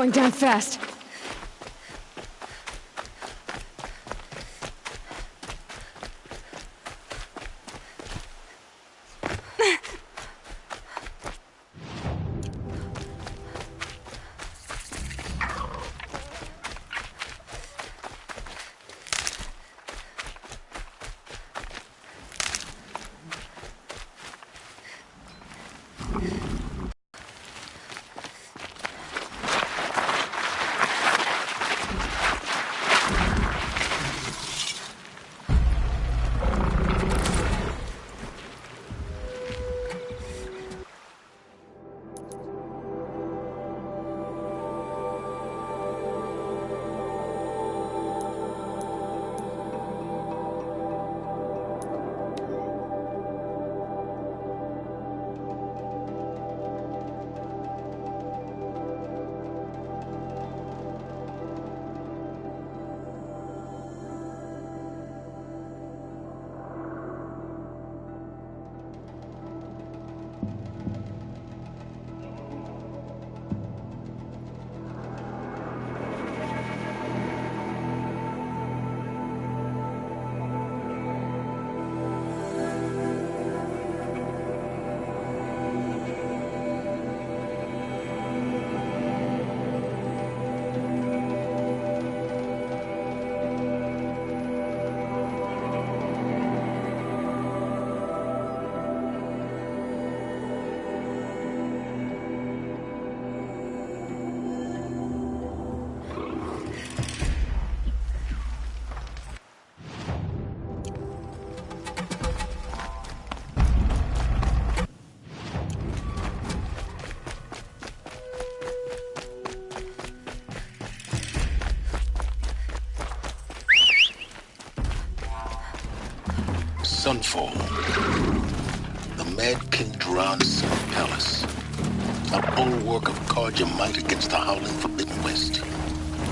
going down fast. Sunfall. The Mad King Duran's palace. A bulwark of guard your might against the howling Forbidden West.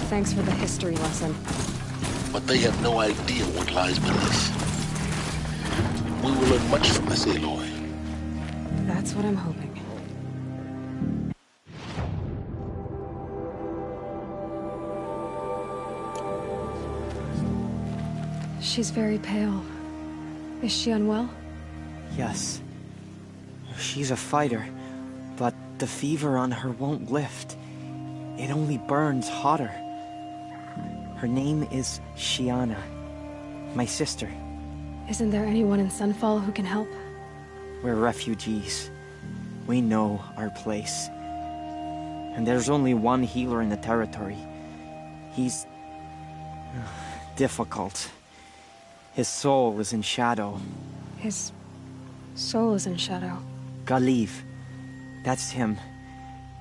Thanks for the history lesson. But they have no idea what lies beneath. We will learn much from this Aloy. That's what I'm hoping. She's very pale. Is she unwell? Yes. She's a fighter, but the fever on her won't lift. It only burns hotter. Her name is Shiana, my sister. Isn't there anyone in Sunfall who can help? We're refugees. We know our place. And there's only one healer in the territory. He's difficult. His soul is in shadow. His soul is in shadow. Galiv. That's him.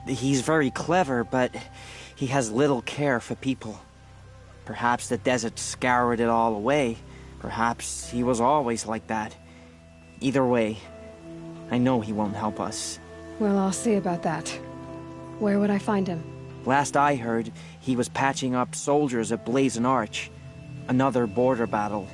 He's very clever, but he has little care for people. Perhaps the desert scoured it all away. Perhaps he was always like that. Either way, I know he won't help us. Well, I'll see about that. Where would I find him? Last I heard, he was patching up soldiers at Blazon Arch. Another border battle.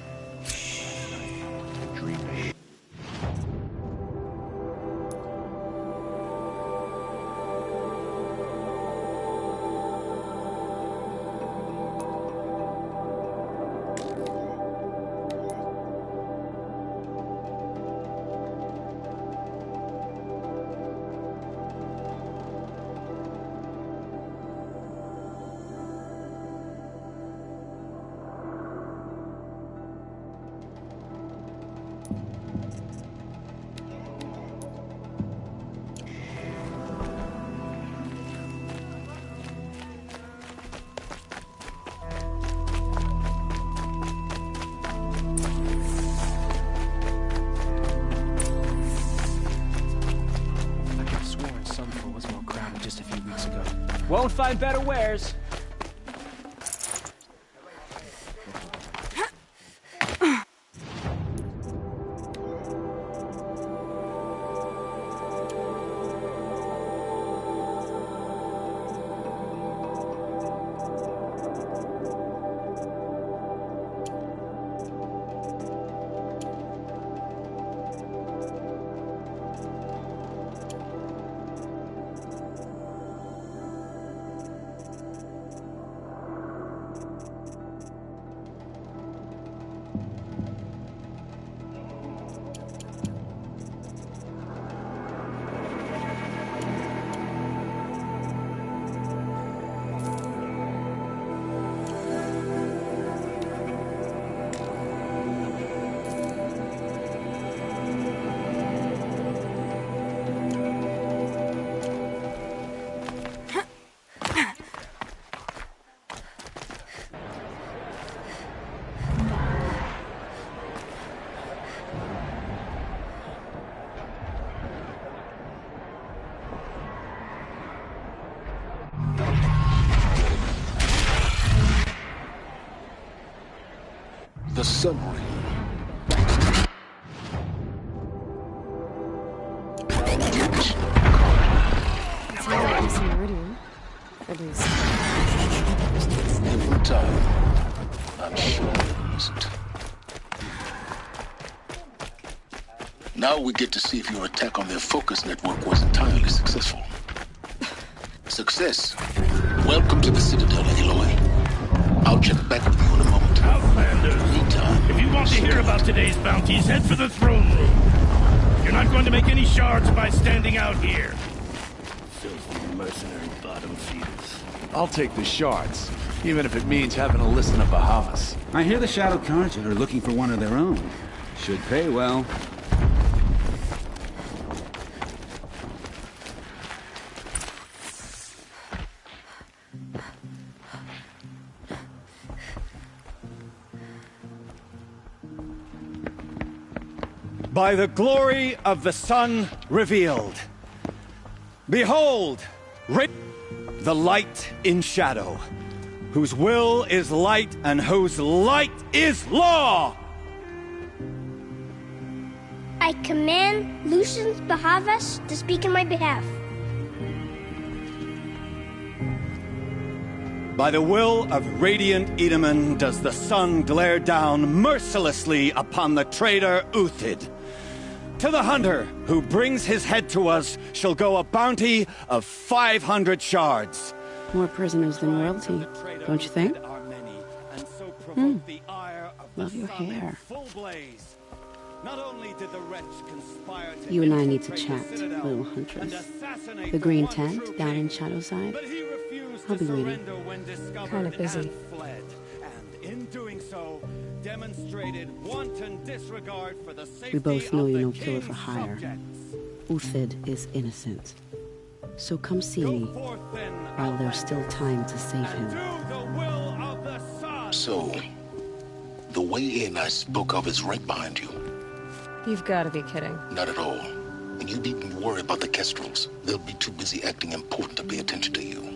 Won't find better wares. submarine. It's not like some iridium. At least. Every time. I'm sure it isn't. Now we get to see if your attack on their focus network was entirely successful. Success. Welcome to the Citadel, Aloy. I'll check back with you in a moment. Outlanders, Meantime, if you want to hear about today's bounties, head for the throne room. You're not going to make any shards by standing out here. Filthy mercenary bottom feeders. I'll take the shards, even if it means having to listen to Bahavas. I hear the Shadow Carja are looking for one of their own. Should pay well. By the glory of the sun revealed. Behold, the light in shadow, whose will is light and whose light is law! I command Lucius Bahavas to speak in my behalf. By the will of radiant Edaman does the sun glare down mercilessly upon the traitor Uthid. To the hunter who brings his head to us shall go a bounty of 500 shards. More prisoners than royalty, don't you think? Love your hair. You and I need to chat, little huntress. The green tent down in Shadowside. I'll be waiting. Kinda busy. In doing so, demonstrated wanton disregard for the safety We both know you're no of the killer for king's hire. subjects. Uthid is innocent. So come see me while there's still time to save him. So, the way in I spoke of is right behind you. You've got to be kidding. Not at all. And you needn't worry about the Kestrels. They'll be too busy acting important to pay attention to you.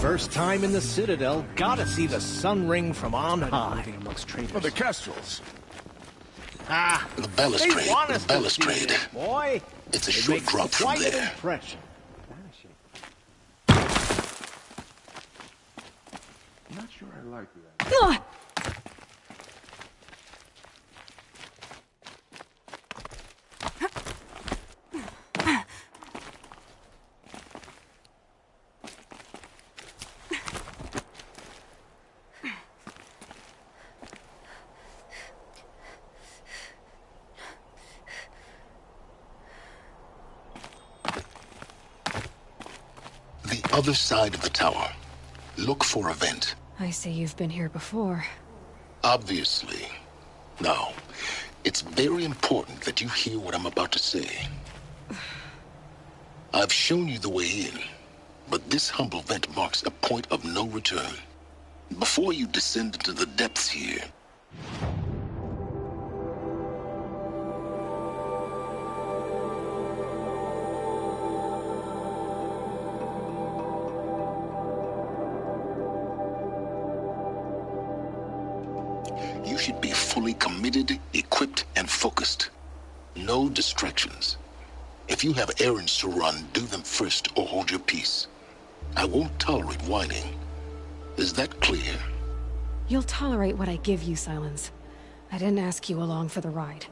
First time in the Citadel, gotta see the sun ring from on high. For the Kestrels. Ah, The they balustrade, want the us to see balustrade. it, boy. It's a It short makes drop from quite an there. impression. I'm not sure I like that. The other side of the tower. Look for a vent. I see you've been here before. Obviously. Now, it's very important that you hear what I'm about to say. I've shown you the way in, but this humble vent marks a point of no return. Before you descend into the depths here, you should be fully committed, equipped, and focused. No distractions. If you have errands to run, do them first or hold your peace. I won't tolerate whining. Is that clear? You'll tolerate what I give you, Silence. I didn't ask you along for the ride.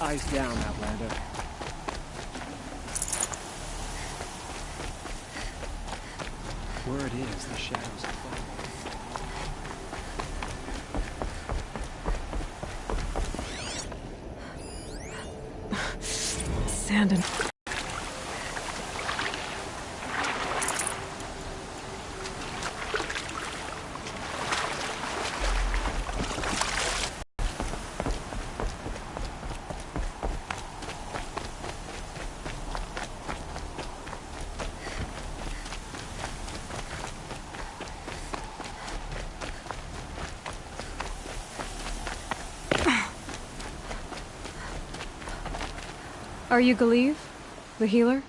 Eyes down, Outlander. Word is the shadows are falling. Sand and... Are you Galeev? The healer?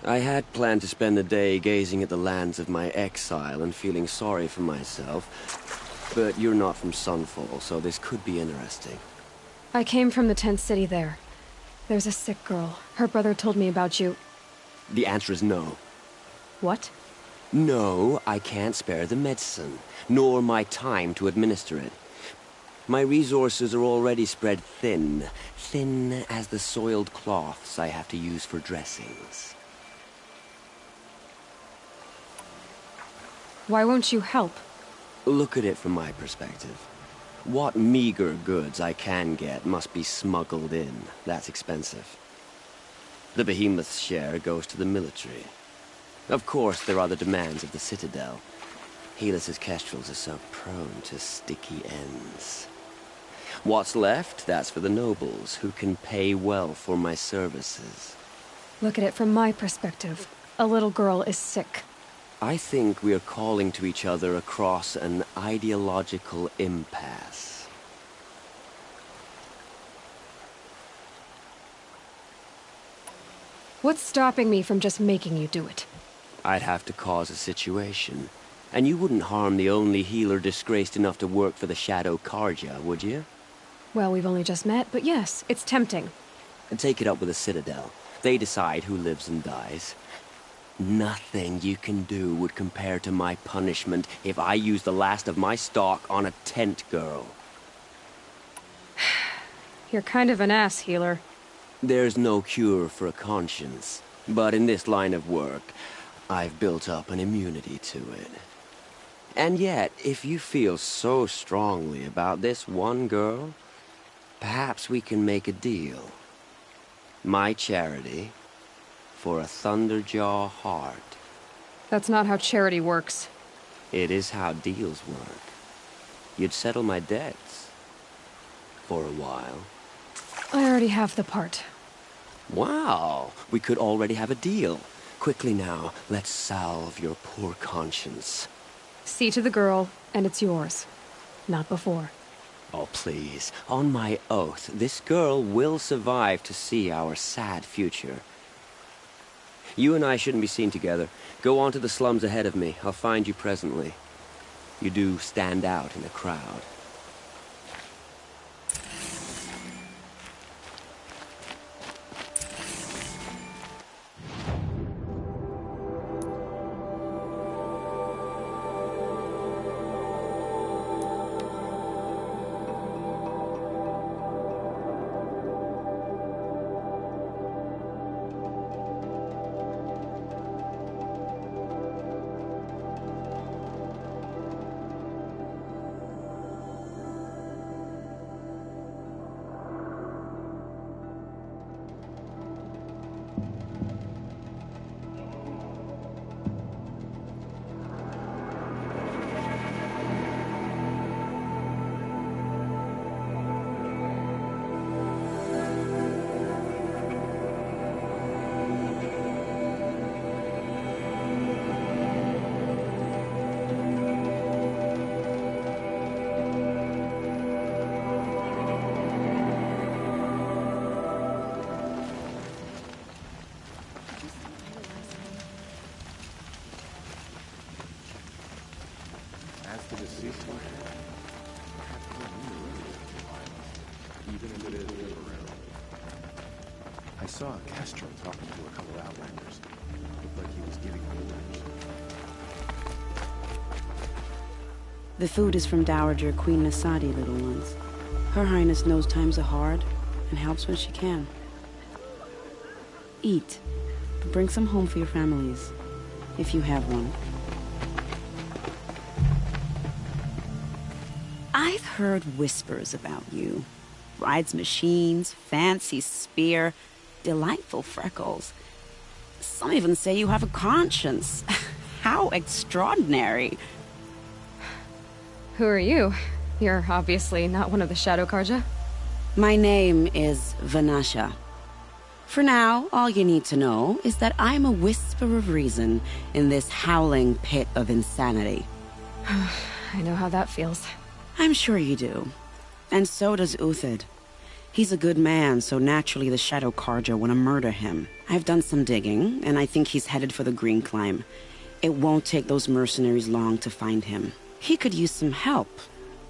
I had planned to spend the day gazing at the lands of my exile and feeling sorry for myself. But you're not from Sunfall, so this could be interesting. I came from the tent city there. There's a sick girl. Her brother told me about you. The answer is no. What? No, I can't spare the medicine, nor my time to administer it. My resources are already spread thin. Thin as the soiled cloths I have to use for dressings. Why won't you help? Look at it from my perspective. What meager goods I can get must be smuggled in. That's expensive. The behemoth's share goes to the military. Of course, there are the demands of the Citadel. Helis's kestrels are so prone to sticky ends. What's left, that's for the nobles, who can pay well for my services. Look at it from my perspective. A little girl is sick. I think we are calling to each other across an ideological impasse. What's stopping me from just making you do it? I'd have to cause a situation. And you wouldn't harm the only healer disgraced enough to work for the Shadow Karja, would you? Well, we've only just met, but yes, it's tempting. And take it up with the Citadel. They decide who lives and dies. Nothing you can do would compare to my punishment if I use the last of my stock on a tent girl. You're kind of an ass, healer. There's no cure for a conscience, but in this line of work, I've built up an immunity to it. And yet, if you feel so strongly about this one girl, perhaps we can make a deal. My charity for a Thunderjaw heart. That's not how charity works. It is how deals work. You'd settle my debts. For a while. I already have the part. Wow, we could already have a deal. Quickly now, let's salve your poor conscience. See to the girl, and it's yours. Not before. Oh, please. On my oath, this girl will survive to see our sad future. You and I shouldn't be seen together. Go on to the slums ahead of me. I'll find you presently. You do stand out in a crowd. I saw a Kestrel talking to a couple Outlanders. Looked like he was giving orders. The food is from Dowager Queen Nasadi, little ones. Her Highness knows times are hard, and helps when she can. Eat, but bring some home for your families, if you have one. I've heard whispers about you. Rides machines, fancy spear, delightful freckles. Some even say you have a conscience. How extraordinary. Who are you? You're obviously not one of the Shadow Karja. My name is Vanasha. For now, all you need to know is that I'm a whisper of reason in this howling pit of insanity. I know how that feels. I'm sure you do. And so does Uthid. He's a good man, so naturally the Shadow Karja want to murder him. I've done some digging, and I think he's headed for the Green Climb. It won't take those mercenaries long to find him. He could use some help,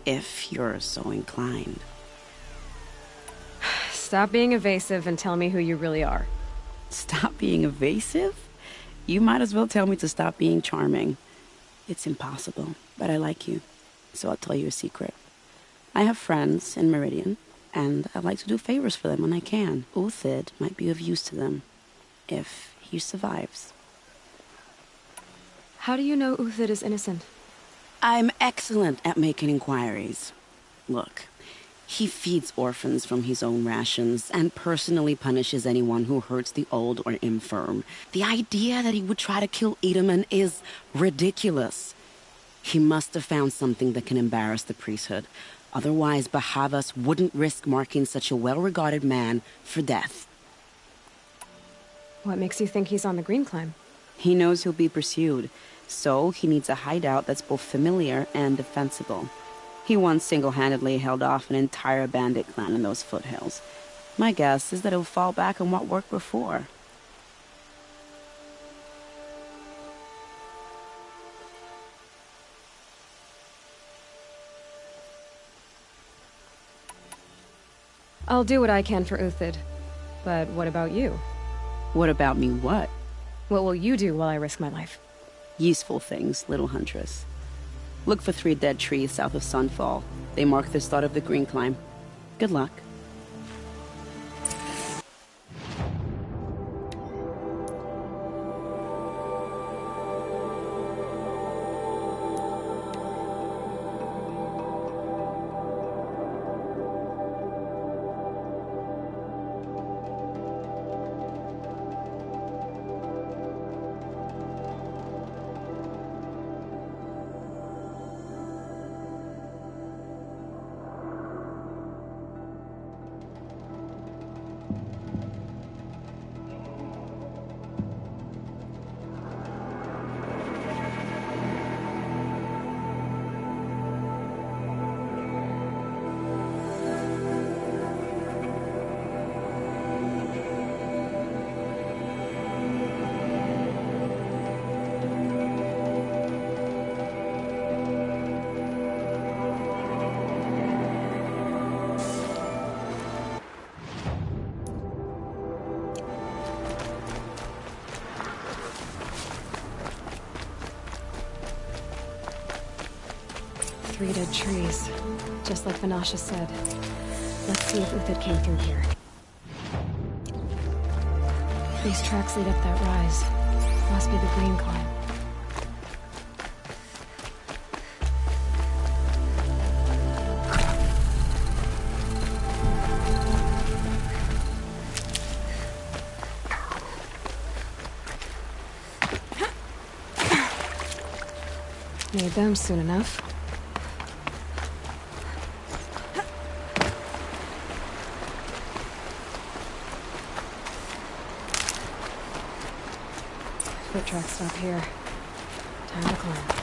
if you're so inclined. Stop being evasive and tell me who you really are. Stop being evasive? You might as well tell me to stop being charming. It's impossible, but I like you, so I'll tell you a secret. I have friends in Meridian, and I like to do favors for them when I can. Uthid might be of use to them, if he survives. How do you know Uthid is innocent? I'm excellent at making inquiries. Look, he feeds orphans from his own rations and personally punishes anyone who hurts the old or infirm. The idea that he would try to kill Edelman is ridiculous. He must have found something that can embarrass the priesthood. Otherwise, Bahavas wouldn't risk marking such a well-regarded man for death. What makes you think he's on the Green Climb? He knows he'll be pursued, so he needs a hideout that's both familiar and defensible. He once single-handedly held off an entire bandit clan in those foothills. My guess is that he'll fall back on what worked before. I'll do what I can for Uthid. But what about you? What about me what? What will you do while I risk my life? Useful things, little huntress. Look for 3 dead trees south of Sunfall. They mark the start of the Green Climb. Good luck. Three dead trees, just like Vanasha said. Let's see if Uthid came through here. These tracks lead up that rise. Must be the Green Climb. Made them soon enough. Foot tracks stop here. Time to climb.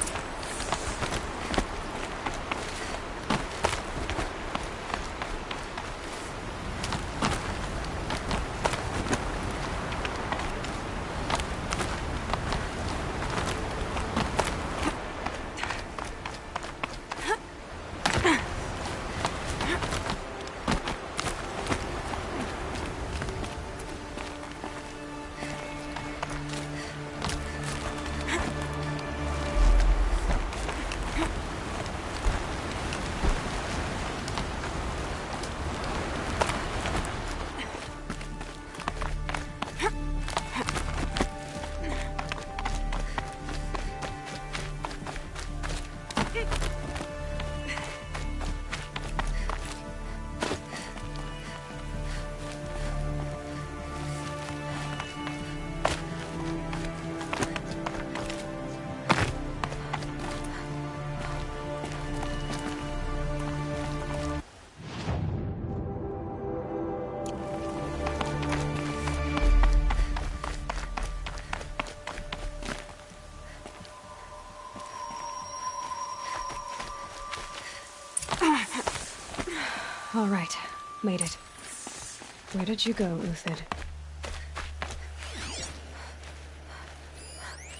All right, made it. Where did you go, Uthid?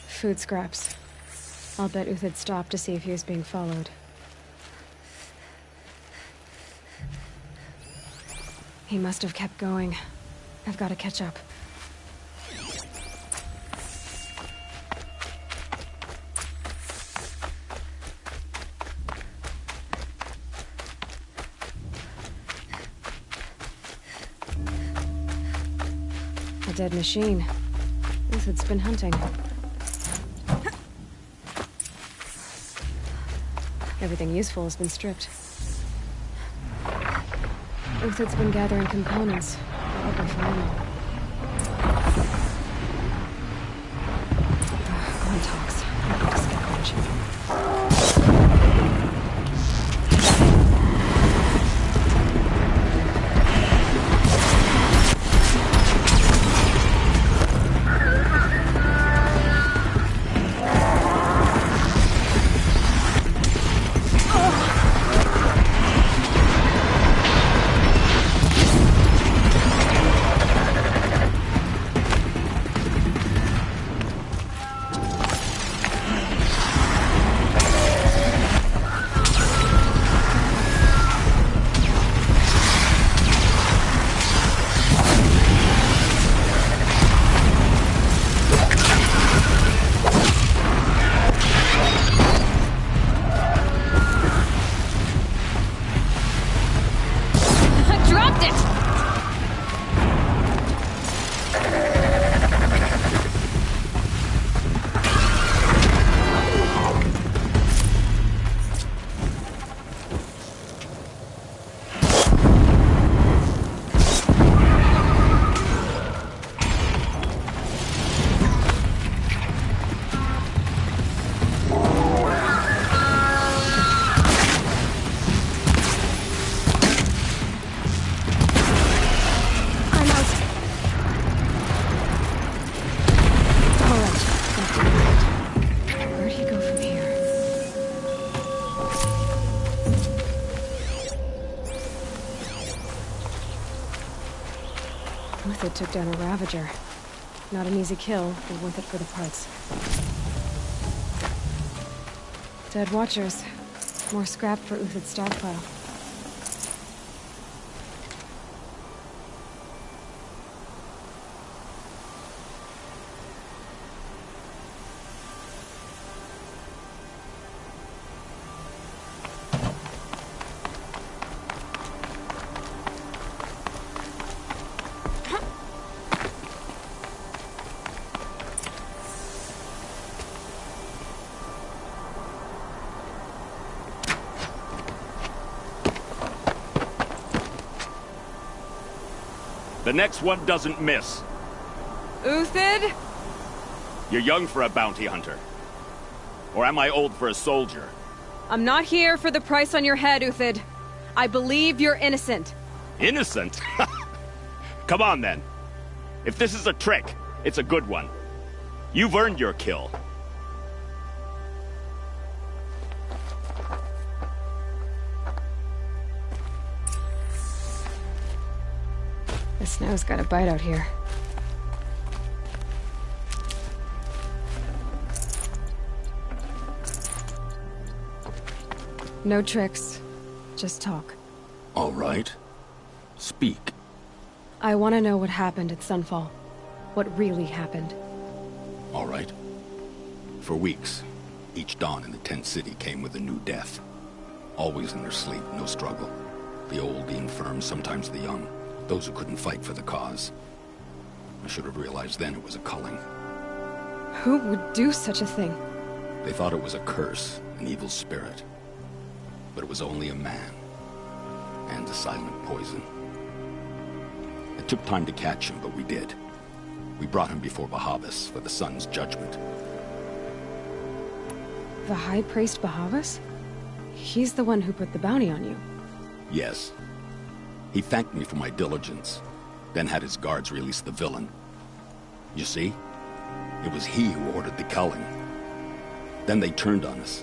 Food scraps. I'll bet Uthid stopped to see if he was being followed. He must have kept going. I've got to catch up. A dead machine. Uthid's been hunting. Everything useful has been stripped. Uthid's been gathering components, probably for ammo. Grunt talks. I need to scavenge. Uthid took down a Ravager. Not an easy kill, but worth it for the parts. Dead Watchers. More scrap for Uthid's stockpile. The next one doesn't miss. Uthid? You're young for a bounty hunter. Or am I old for a soldier? I'm not here for the price on your head, Uthid. I believe you're innocent. Innocent? Come on, then. If this is a trick, it's a good one. You've earned your kill. The snow's got a bite out here. No tricks. Just talk. All right. Speak. I want to know what happened at Sunfall. What really happened. All right. For weeks, each dawn in the tent city came with a new death. Always in their sleep, no struggle. The old, the infirm, sometimes the young. Those who couldn't fight for the cause. I should have realized then it was a culling. Who would do such a thing? They thought it was a curse, an evil spirit. But it was only a man. And a silent poison. It took time to catch him, but we did. We brought him before Bahavas for the sun's judgment. The High Priest Bahavas? He's the one who put the bounty on you. Yes. He thanked me for my diligence, then had his guards release the villain. You see? It was he who ordered the culling. Then they turned on us.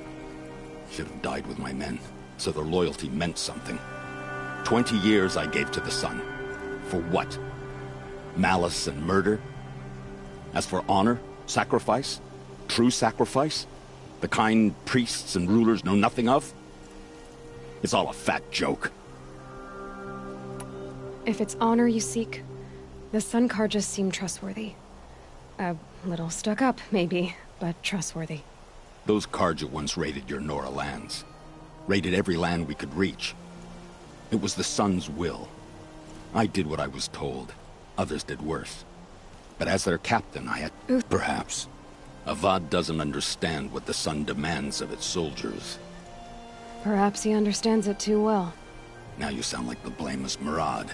Should have died with my men, so their loyalty meant something. 20 years I gave to the sun. For what? Malice and murder? As for honor, sacrifice, true sacrifice, the kind priests and rulers know nothing of? It's all a fat joke. If it's honor you seek, the Sun Carjas seem trustworthy. A little stuck up, maybe, but trustworthy. Those Carja once raided your Nora lands. Raided every land we could reach. It was the Sun's will. I did what I was told. Others did worse. But as their captain, I had... Perhaps. Avad doesn't understand what the Sun demands of its soldiers. Perhaps he understands it too well. Now you sound like the blameless Murad.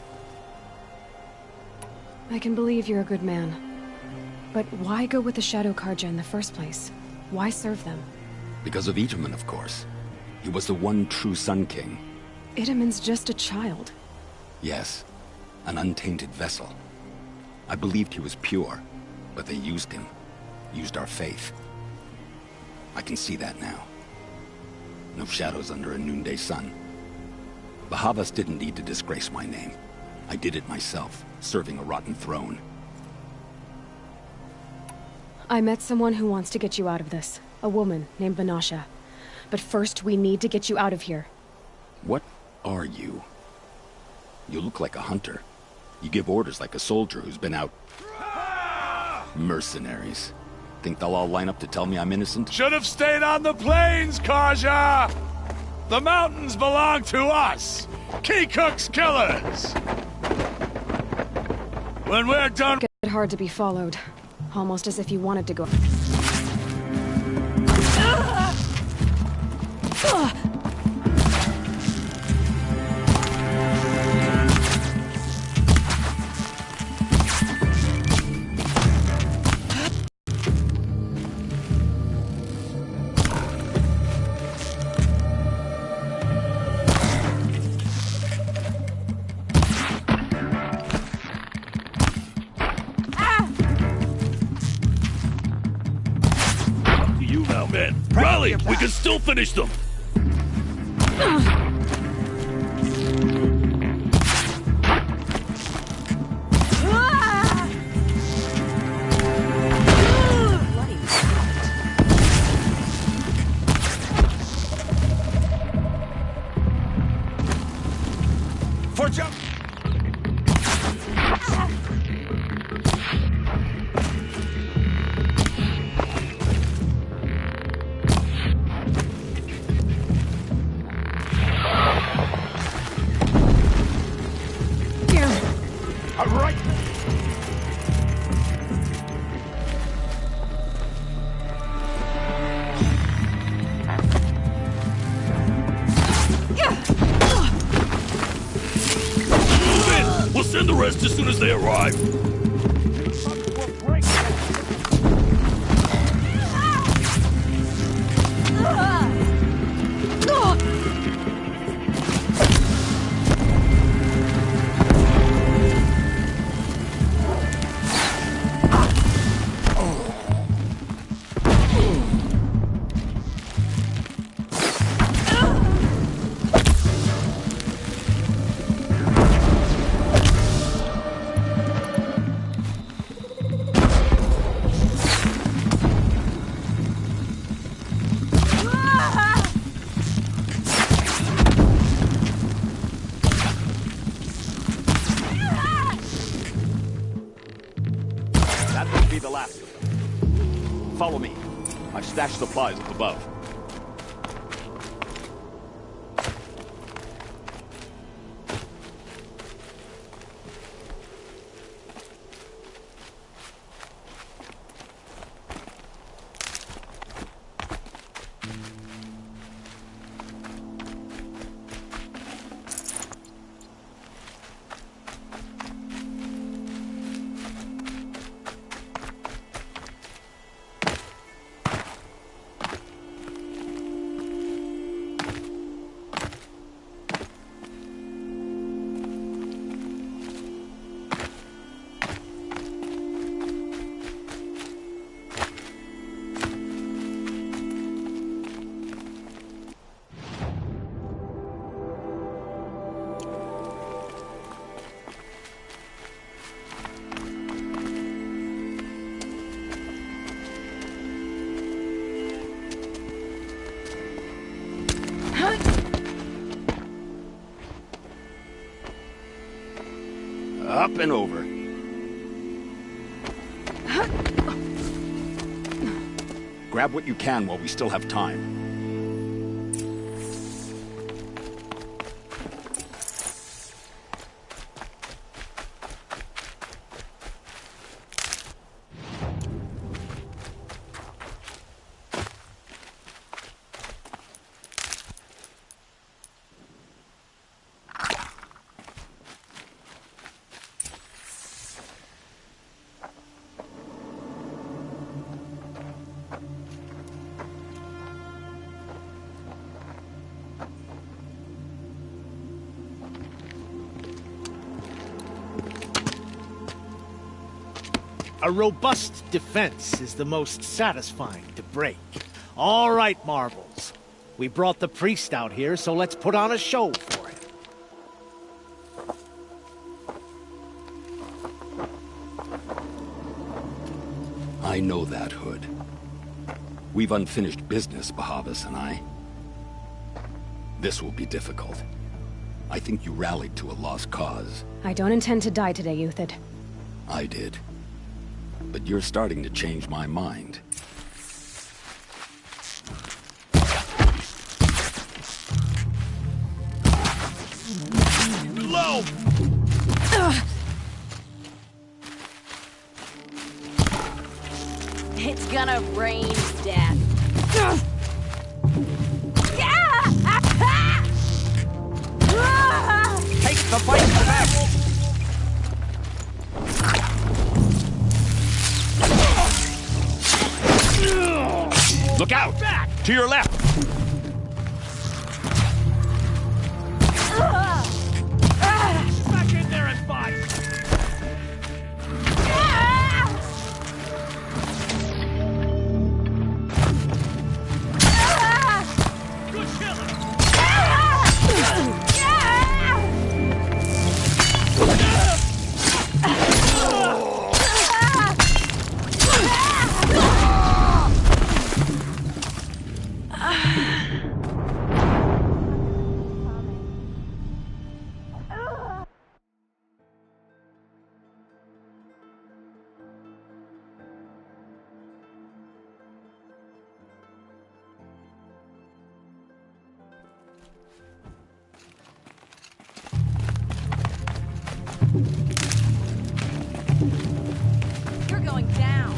I can believe you're a good man. But why go with the Shadow Carja in the first place? Why serve them? Because of Itaman, of course. He was the one true Sun King. Itaman's just a child. Yes, an untainted vessel. I believed he was pure, but they used him. Used our faith. I can see that now. No shadows under a noonday sun. Bahavas didn't need to disgrace my name. I did it myself, serving a rotten throne. I met someone who wants to get you out of this. A woman named Vanasha. But first, we need to get you out of here. What are you? You look like a hunter. You give orders like a soldier who's been out... Mercenaries. Think they'll all line up to tell me I'm innocent? Should have stayed on the plains, Karja! The mountains belong to us! Keycook's killers! When we're done... It's hard to be followed. Almost as if you wanted to go... You now, men. Rally! We can still finish them! For jump! We'll send the rest as soon as they arrive. That will be the last of them. Follow me. I've stashed supplies up above. Up and over. Grab what you can while we still have time. A robust defense is the most satisfying to break. All right, Marvels. We brought the priest out here, so let's put on a show for him. I know that, Hood. We've unfinished business, Bahavas and I. This will be difficult. I think you rallied to a lost cause. I don't intend to die today, Euthyd. I did. But you're starting to change my mind. Low! It's gonna rain death. Take the fight to back! Look out! Back! To your left! Back in there and fight! Good killing! You're going down.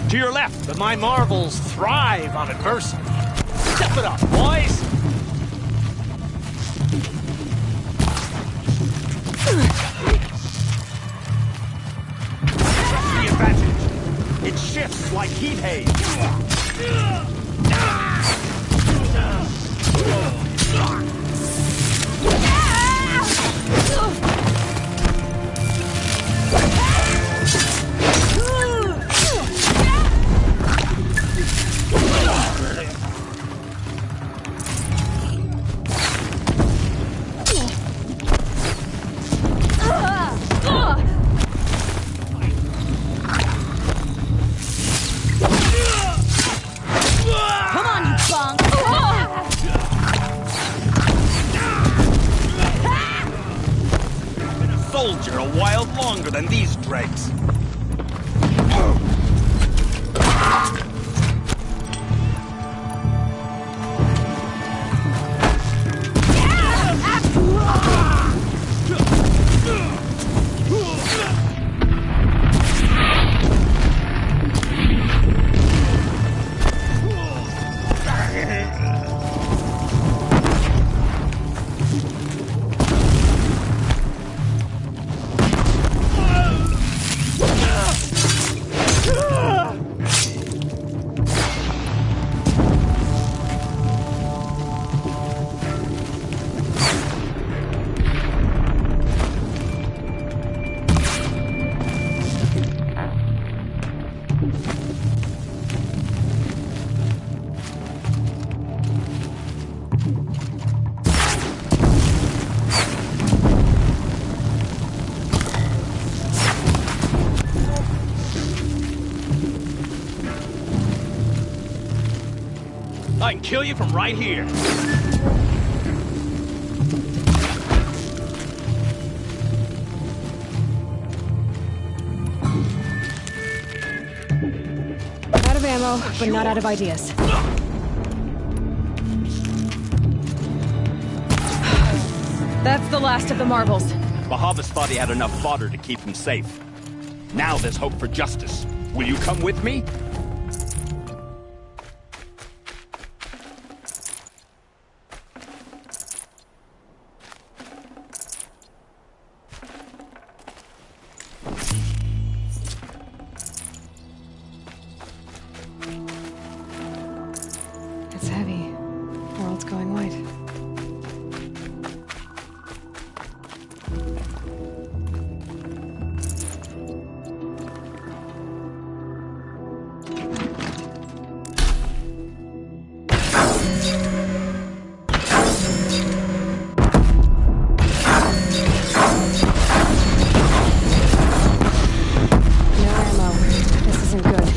To your left! But my Marvels thrive on adversity. Step it up, boys! That's the advantage. It shifts like heat haze. Soldier a while longer than these dregs. I can kill you from right here. Out of ammo, but not out of ideas. That's the last of the marbles. Bahavas thought he had enough fodder to keep him safe. Now there's hope for justice. Will you come with me? It's heavy. World's going white. No ammo. This isn't good.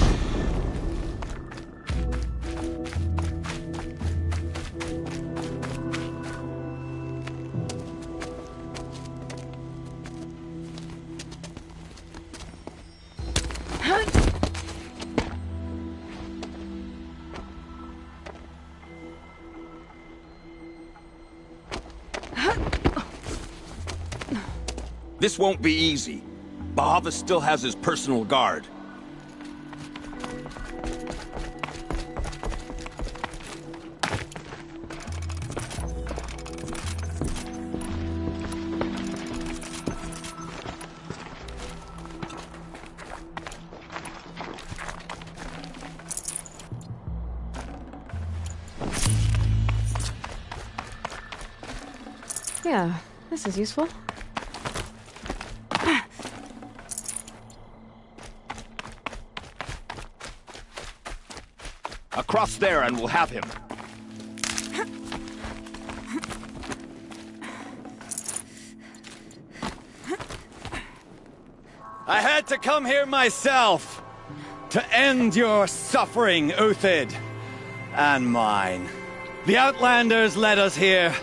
This won't be easy. Bahavas still has his personal guard. Yeah, this is useful. Across there and we'll have him. I had to come here myself to end your suffering, Uthid, and mine. The Outlanders led us here,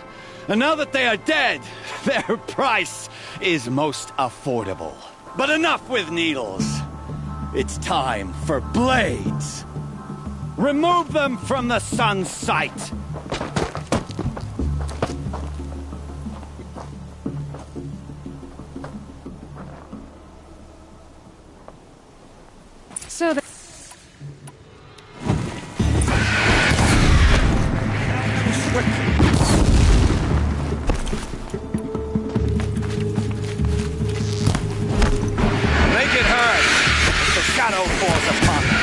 and now that they are dead, their price is most affordable. But enough with needles. It's time for blades. Remove them from the sun's sight. So the Make it hurt as the shadow falls upon them.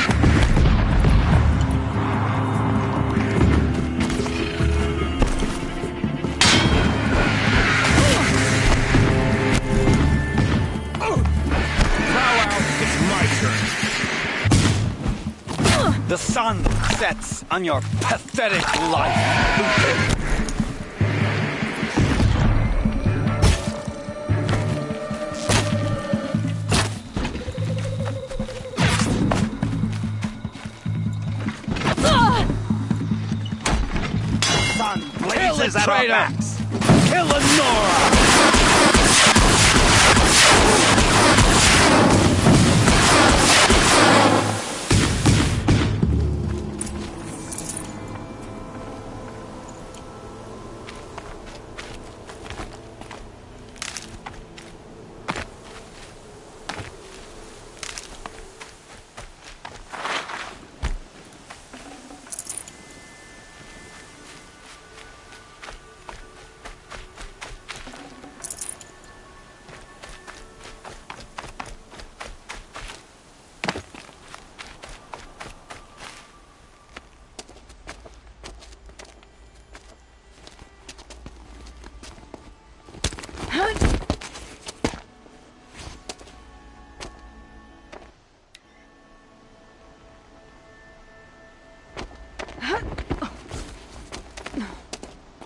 The sun sets on your pathetic life. Sun blazes at our backs. Kill Lenora!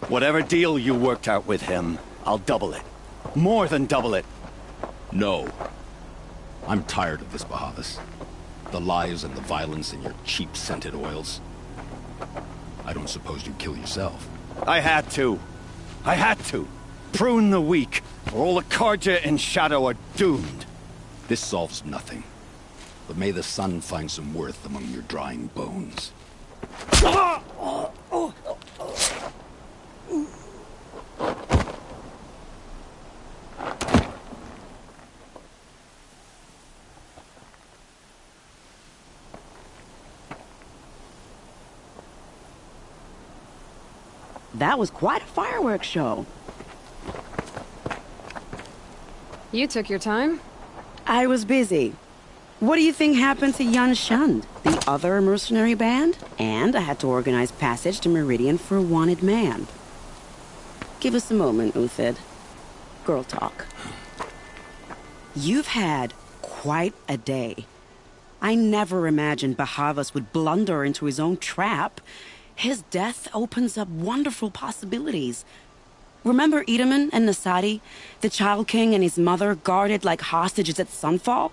Whatever deal you worked out with him, I'll double it. More than double it. No. I'm tired of this, Bahavas. The lies and the violence and your cheap scented oils. I don't suppose you'd kill yourself. I had to. I had to. Prune the weak, or all the Karja in Shadow are doomed. This solves nothing. But may the sun find some worth among your drying bones. That was quite a fireworks show. You took your time? I was busy. What do you think happened to Yan Shund, the other mercenary band? And I had to organize passage to Meridian for a wanted man. Give us a moment, Uthid. Girl talk. You've had quite a day. I never imagined Bahavas would blunder into his own trap. His death opens up wonderful possibilities. Remember Edaman and Nasadi, the Child King and his mother guarded like hostages at Sunfall?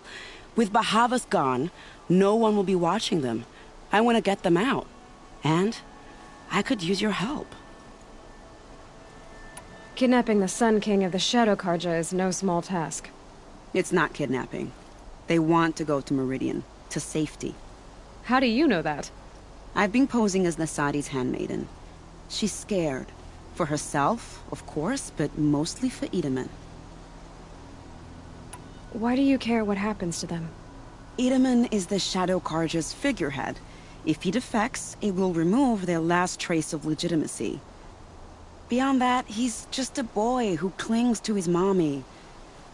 With Bahavas gone, no one will be watching them. I want to get them out. And I could use your help. Kidnapping the Sun King of the Shadow Karja is no small task. It's not kidnapping. They want to go to Meridian, to safety. How do you know that? I've been posing as Nasadi's handmaiden. She's scared. For herself, of course, but mostly for Edaman. Why do you care what happens to them? Edaman is the Shadow Karja's figurehead. If he defects, it will remove their last trace of legitimacy. Beyond that, he's just a boy who clings to his mommy.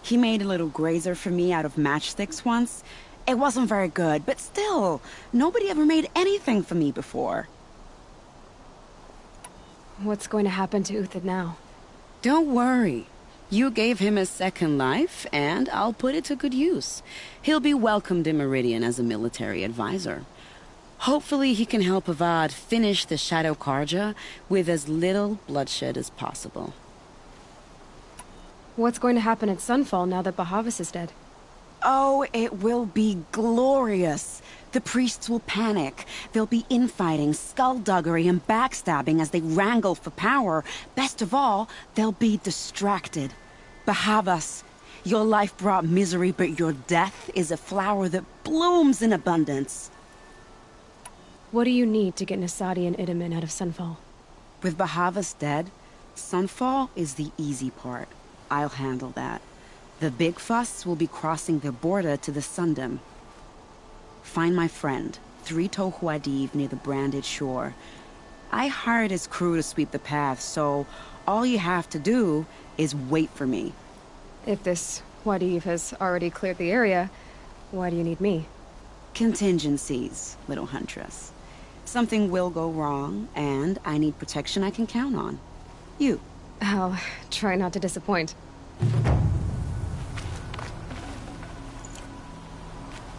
He made a little grazer for me out of matchsticks once. It wasn't very good, but still, nobody ever made anything for me before. What's going to happen to Uthid now? Don't worry. You gave him a second life, and I'll put it to good use. He'll be welcomed in Meridian as a military advisor. Hopefully he can help Avad finish the Shadow Karja with as little bloodshed as possible. What's going to happen at Sunfall now that Bahavas is dead? Oh, it will be glorious. The priests will panic. There'll be infighting, skullduggery, and backstabbing as they wrangle for power. Best of all, they'll be distracted. Bahavas, your life brought misery, but your death is a flower that blooms in abundance. What do you need to get Nasadi and Edaman out of Sunfall? With Bahavas dead, Sunfall is the easy part. I'll handle that. The big fuss will be crossing the border to the Sundom. Find my friend, Three-Toe Huadiv, near the branded shore. I hired his crew to sweep the path, so all you have to do is wait for me. If this Huadiv has already cleared the area, why do you need me? Contingencies, little huntress. Something will go wrong, and I need protection I can count on. You. I'll try not to disappoint.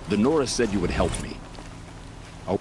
The Nora said you would help me. Oh.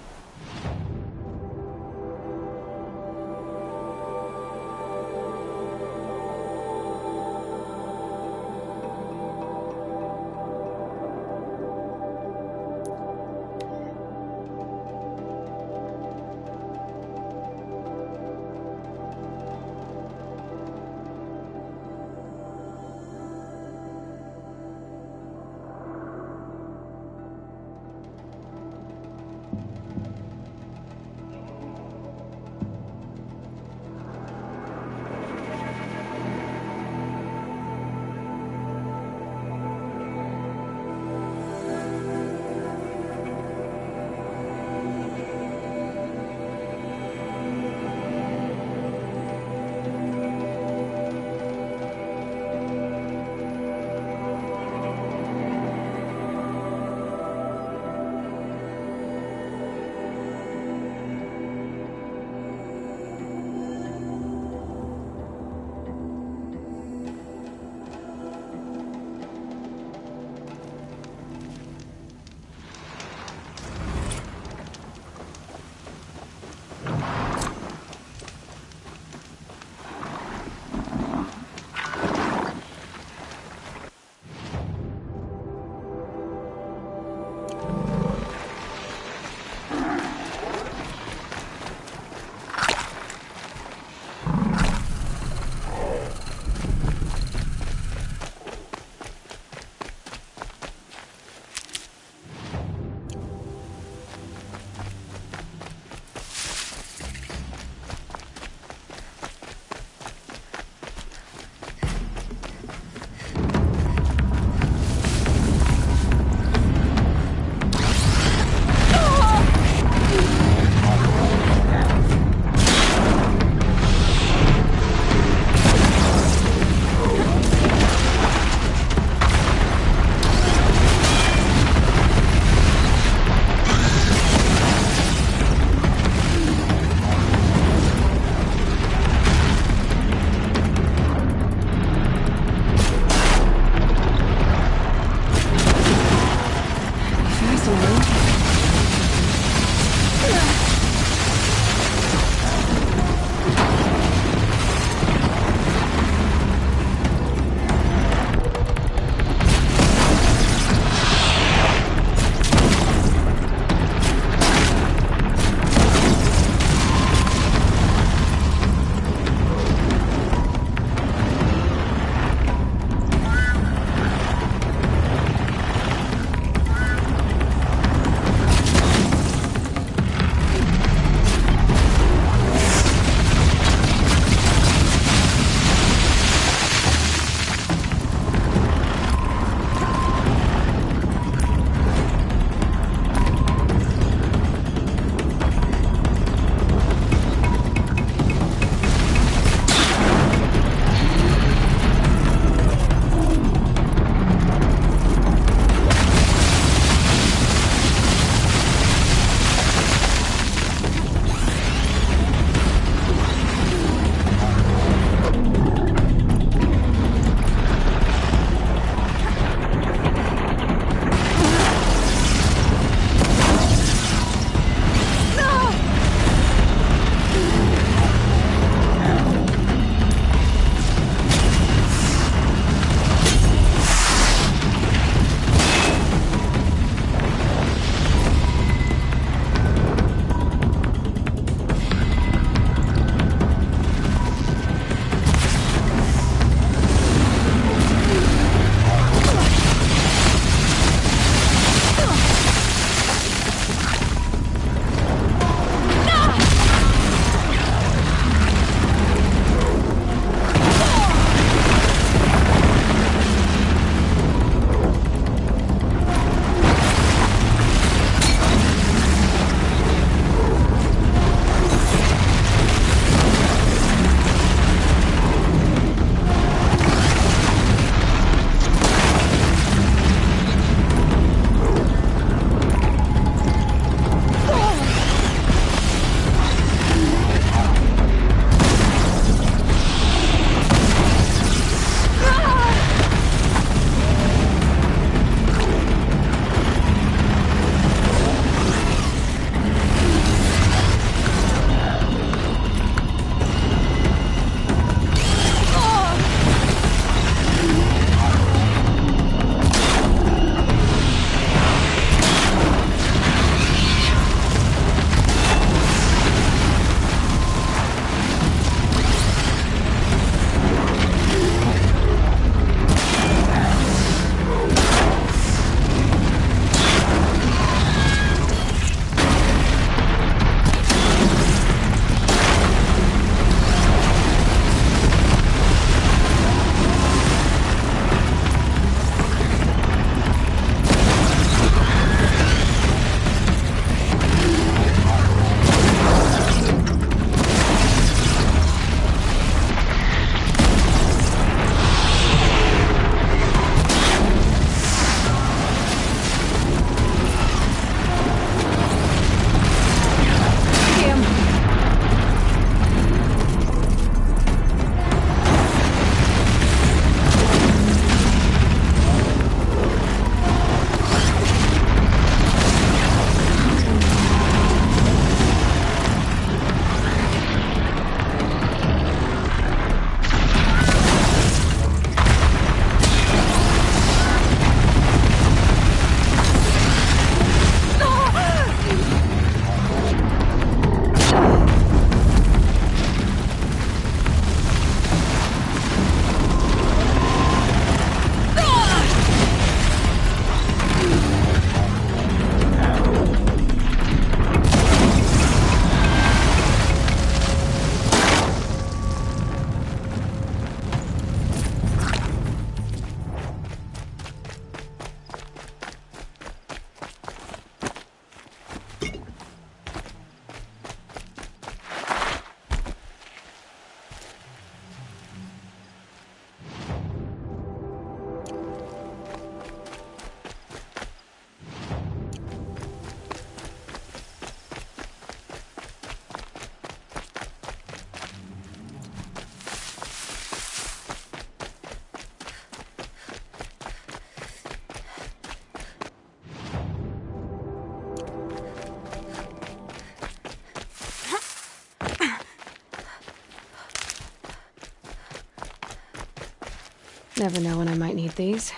Never know when I might need these.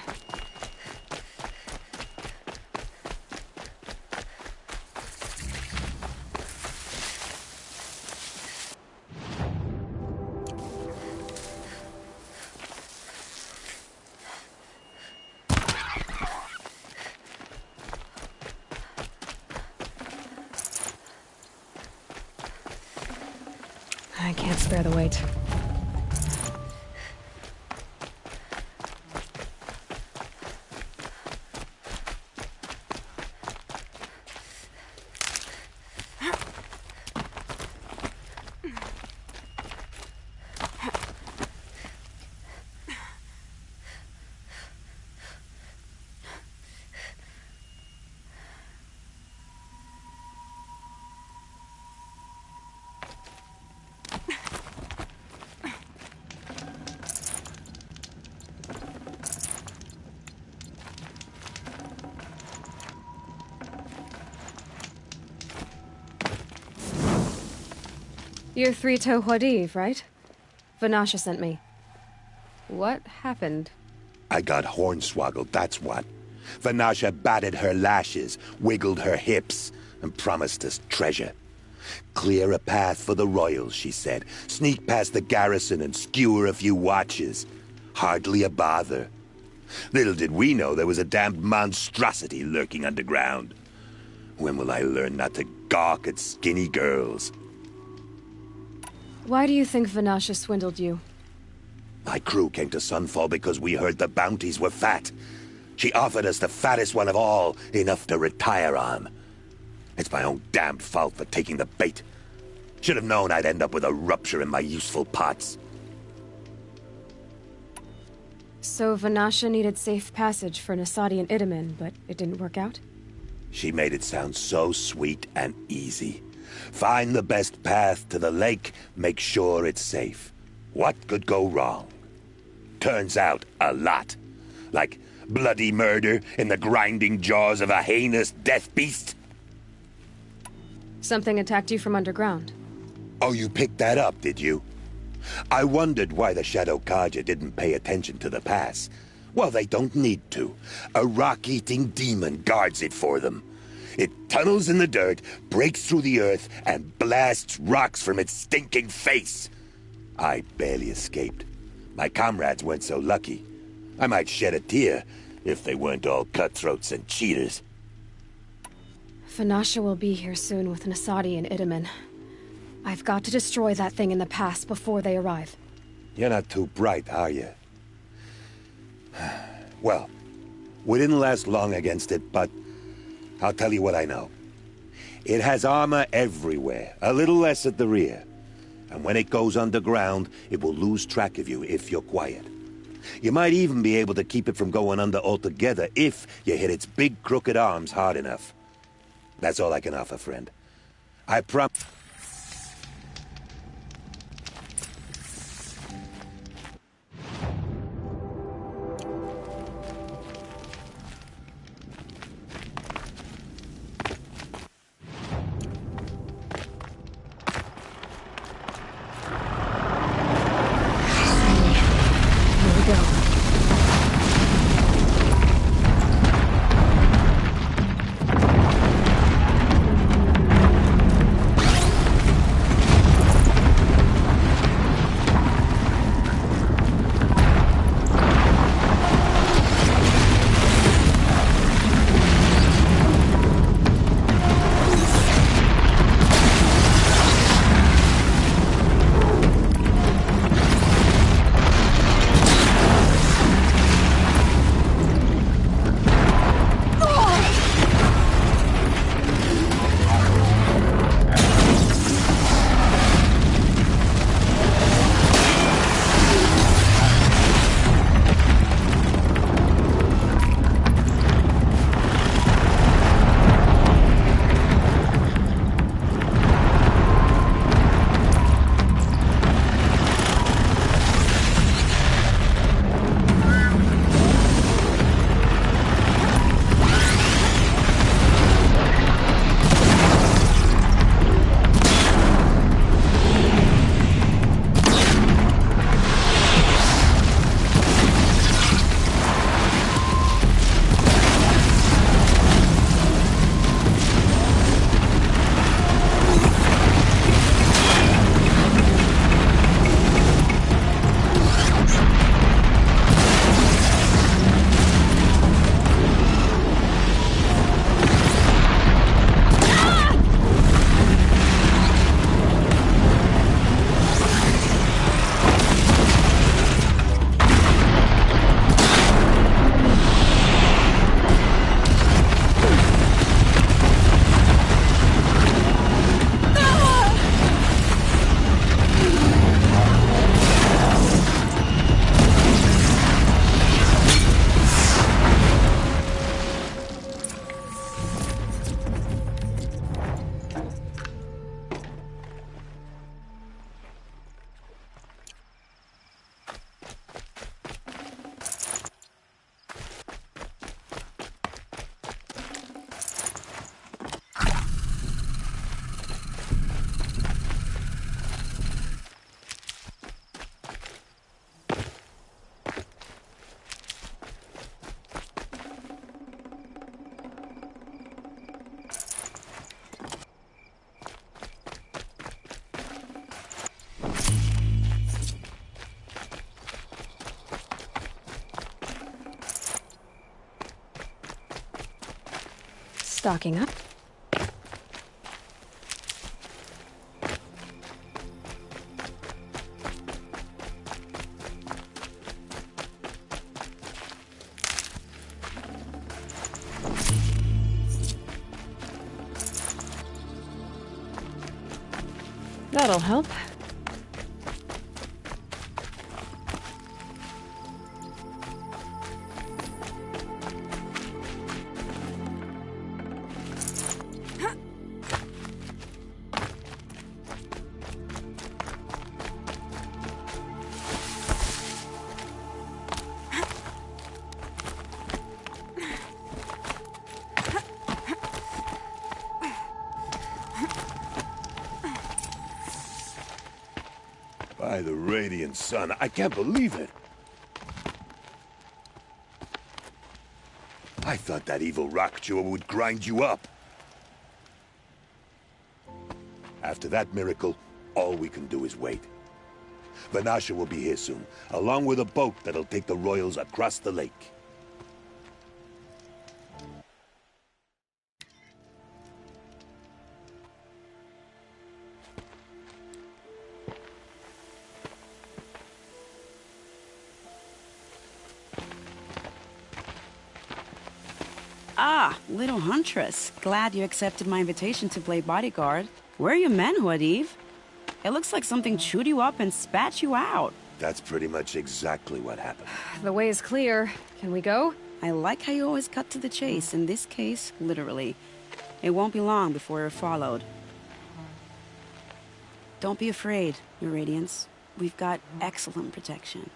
I can't spare the weight. You're Three-Toe Huadiv, right? Vanasha sent me. What happened? I got hornswoggled, that's what. Vanasha batted her lashes, wiggled her hips, and promised us treasure. Clear a path for the royals, she said. Sneak past the garrison and skewer a few watches. Hardly a bother. Little did we know there was a damned monstrosity lurking underground. When will I learn not to gawk at skinny girls? Why do you think Vanasha swindled you? My crew came to Sunfall because we heard the bounties were fat. She offered us the fattest one of all, enough to retire on. It's my own damned fault for taking the bait. Should have known I'd end up with a rupture in my useful parts. So Vanasha needed safe passage for Nasadi and Itamen, but it didn't work out? She made it sound so sweet and easy. Find the best path to the lake, make sure it's safe. What could go wrong? Turns out, a lot. Like bloody murder in the grinding jaws of a heinous death beast. Something attacked you from underground. Oh, you picked that up, did you? I wondered why the Shadow Kaja didn't pay attention to the pass. Well, they don't need to. A rock-eating demon guards it for them. It tunnels in the dirt, breaks through the earth, and blasts rocks from its stinking face. I barely escaped. My comrades weren't so lucky. I might shed a tear if they weren't all cutthroats and cheaters. Vanasha will be here soon with Nasadi and Itamen. I've got to destroy that thing in the pass before they arrive. You're not too bright, are you? Well, we didn't last long against it, but I'll tell you what I know. It has armor everywhere, a little less at the rear. And when it goes underground, it will lose track of you if you're quiet. You might even be able to keep it from going under altogether if you hit its big crooked arms hard enough. That's all I can offer, friend. I promise. Stocking up. That'll help. By the radiant sun, I can't believe it. I thought that evil rock chewer would grind you up. After that miracle, all we can do is wait. Vanasha will be here soon, along with a boat that'll take the royals across the lake. Ah, little huntress. Glad you accepted my invitation to play bodyguard. Where are your manhood, Eve? It looks like something chewed you up and spat you out. That's pretty much exactly what happened. The way is clear. Can we go? I like how you always cut to the chase. In this case, literally. It won't be long before you're followed. Don't be afraid, Your Radiance. We've got excellent protection.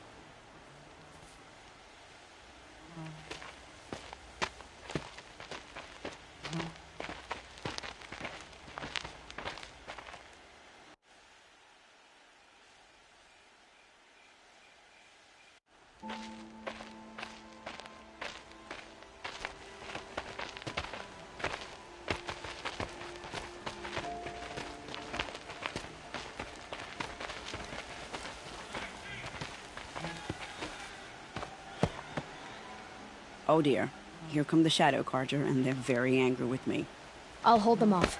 Oh dear, here come the Shadow Carja, and they're very angry with me. I'll hold them off.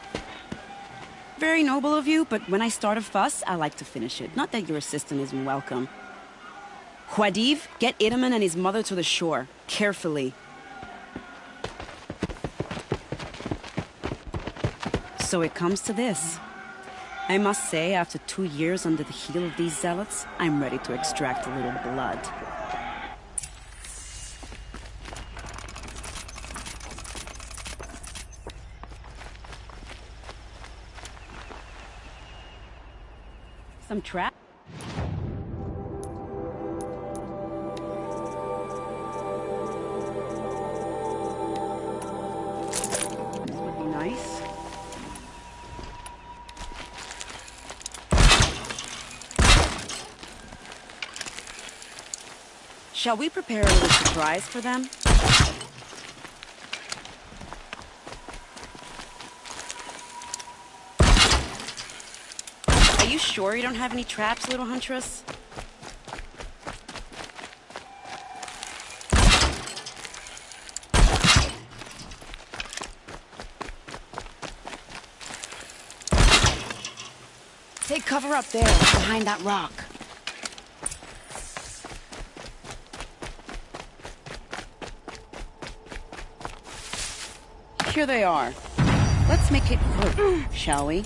Very noble of you, but when I start a fuss, I like to finish it. Not that your assistant isn't welcome. Huadiv, get Idaman and his mother to the shore. Carefully. So it comes to this. I must say, after 2 years under the heel of these zealots, I'm ready to extract a little blood. Some trap? This would be nice. Shall we prepare a little surprise for them? Are you sure you don't have any traps, little huntress? Take cover up there, behind that rock. Here they are. Let's make it work, shall we?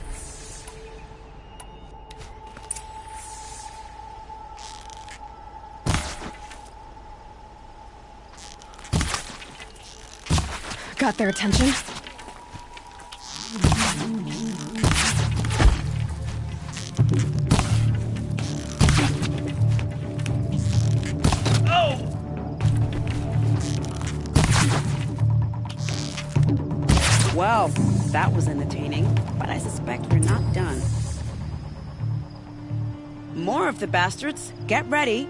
Got their attention? Well, that was entertaining, but I suspect we're not done. More of the bastards. Get ready.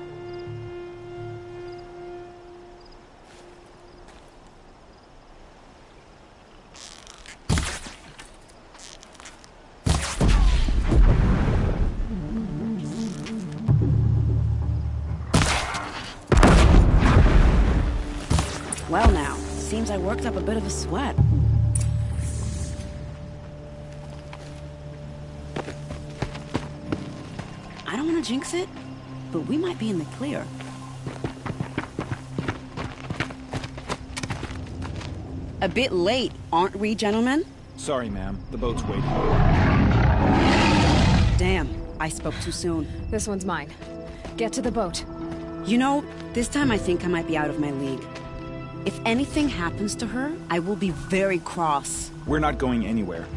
Well now, seems I worked up a bit of a sweat. want to jinx it, but we might be in the clear. A bit late, aren't we, gentlemen? Sorry, ma'am. The boat's waiting. Damn, I spoke too soon. This one's mine. Get to the boat. You know, this time I think I might be out of my league. If anything happens to her, I will be very cross. We're not going anywhere.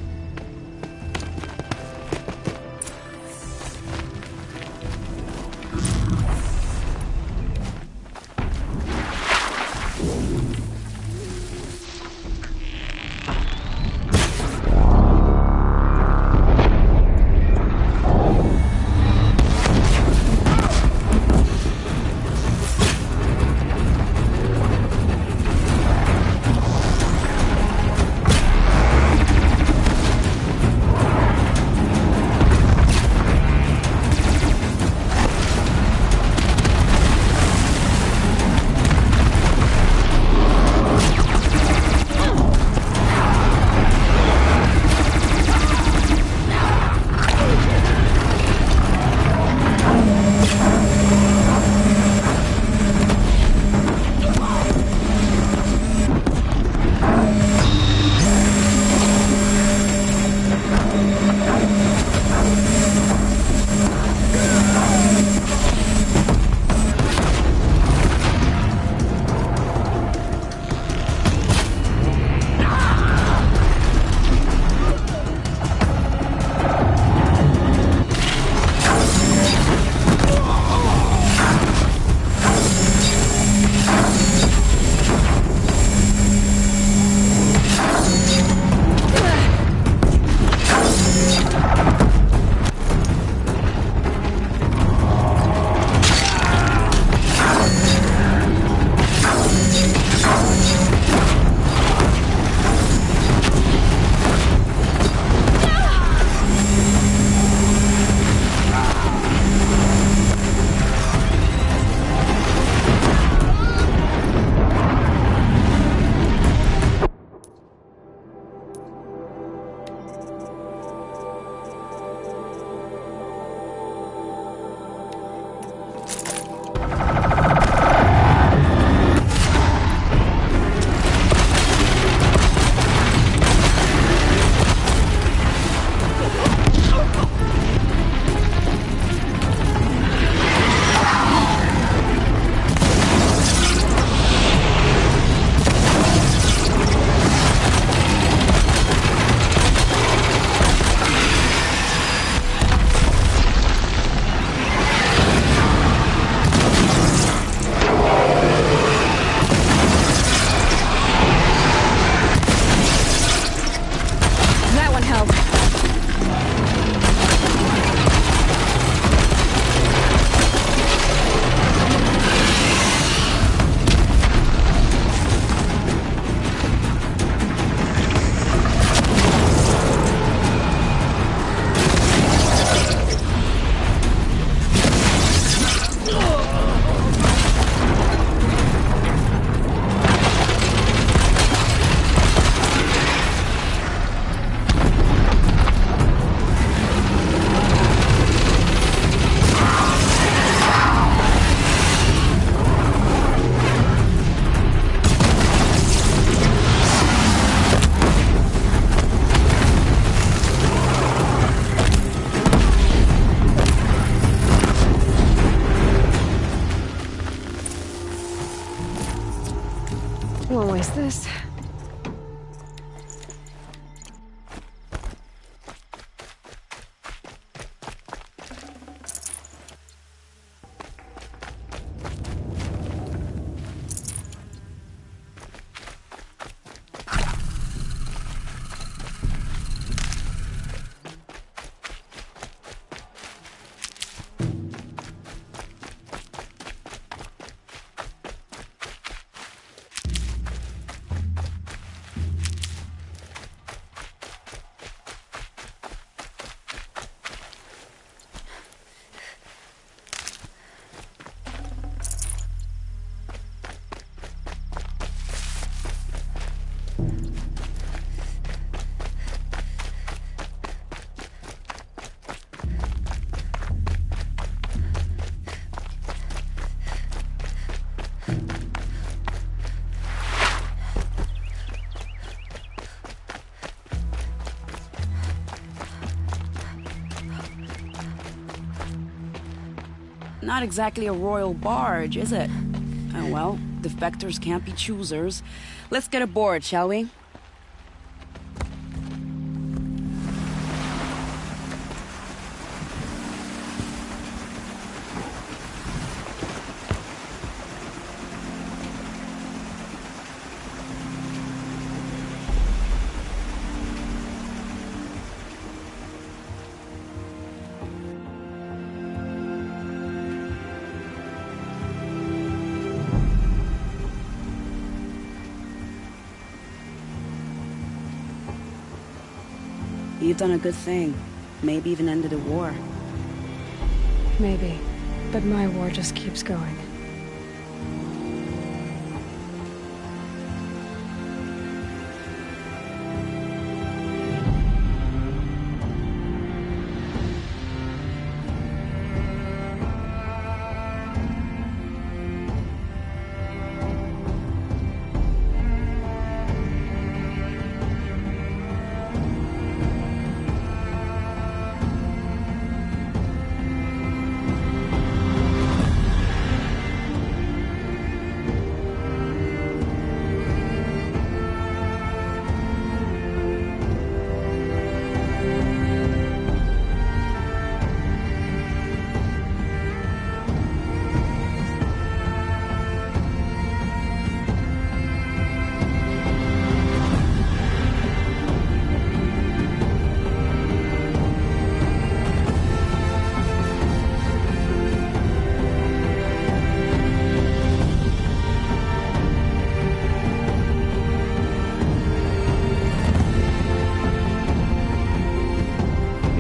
Not exactly a royal barge, is it? Oh well, defectors can't be choosers. Let's get aboard, shall we? You've done a good thing. Maybe even ended a war. Maybe. But my war just keeps going.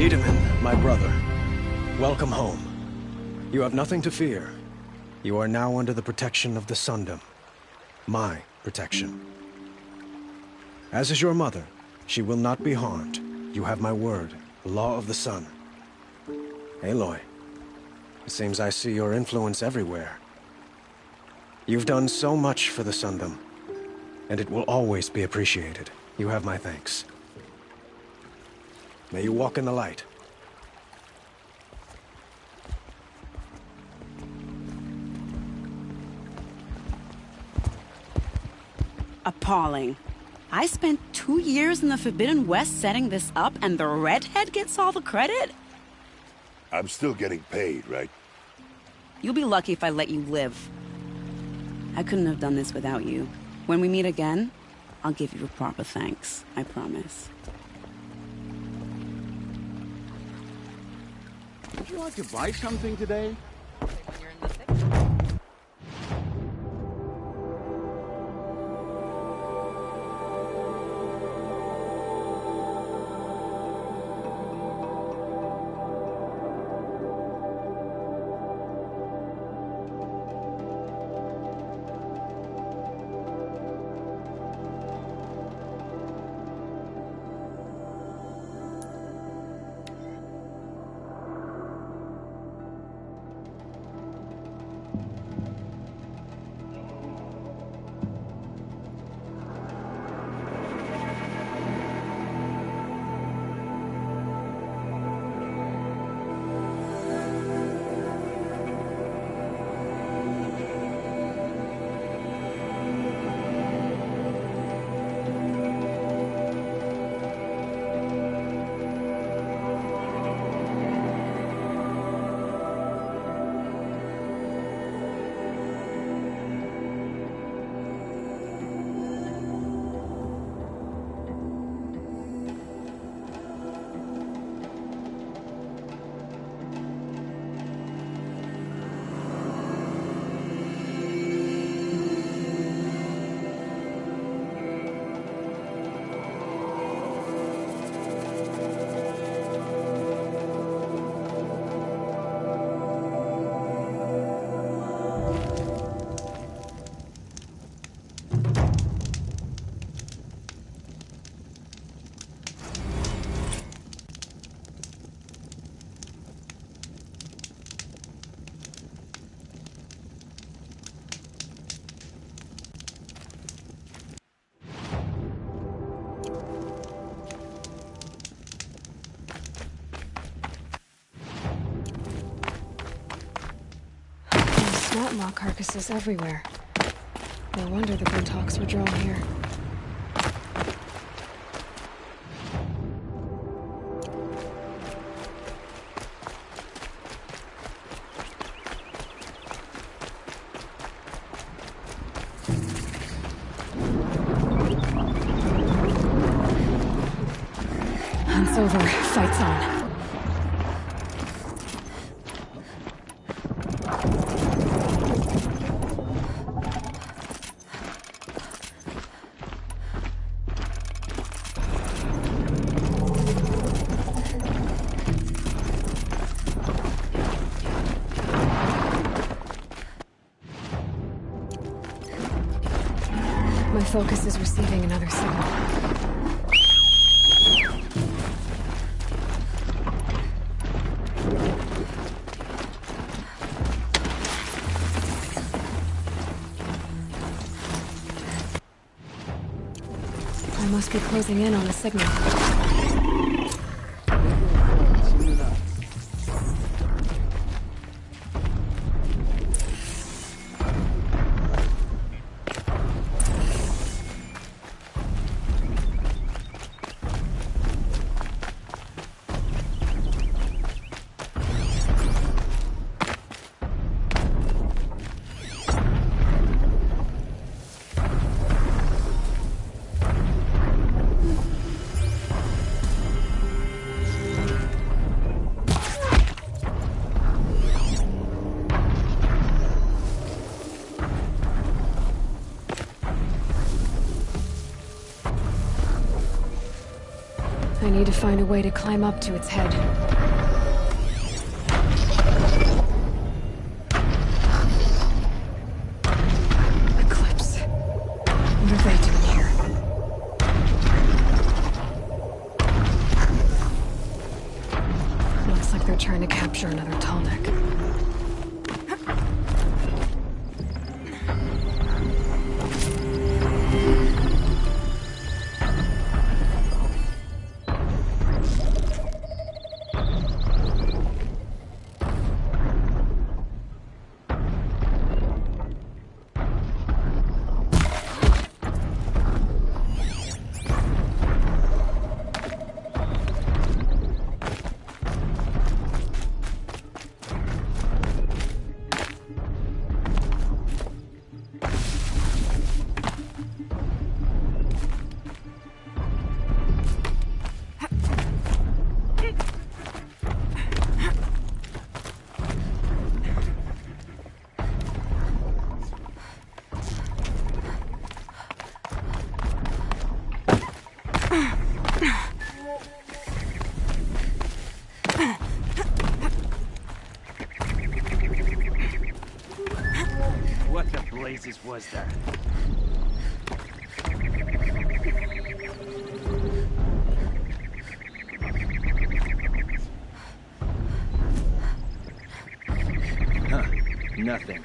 Edaman, my brother, welcome home. You have nothing to fear. You are now under the protection of the Sundom. My protection. As is your mother, she will not be harmed. You have my word, the law of the sun. Aloy, it seems I see your influence everywhere. You've done so much for the Sundom, and it will always be appreciated. You have my thanks. May you walk in the light. Appalling. I spent 2 years in the Forbidden West setting this up, and the redhead gets all the credit? I'm still getting paid, right? You'll be lucky if I let you live. I couldn't have done this without you. When we meet again, I'll give you a proper thanks. I promise. Would you like to buy something today? Atma carcasses everywhere. No wonder the Botox were drawn here. Hunt's over. Fight's on. My focus is receiving another signal. I must be closing in on a signal. I need to find a way to climb up to its head. Eclipse. What are they doing here? Looks like they're trying to capture another Talnek. What the blazes was that? Huh, nothing.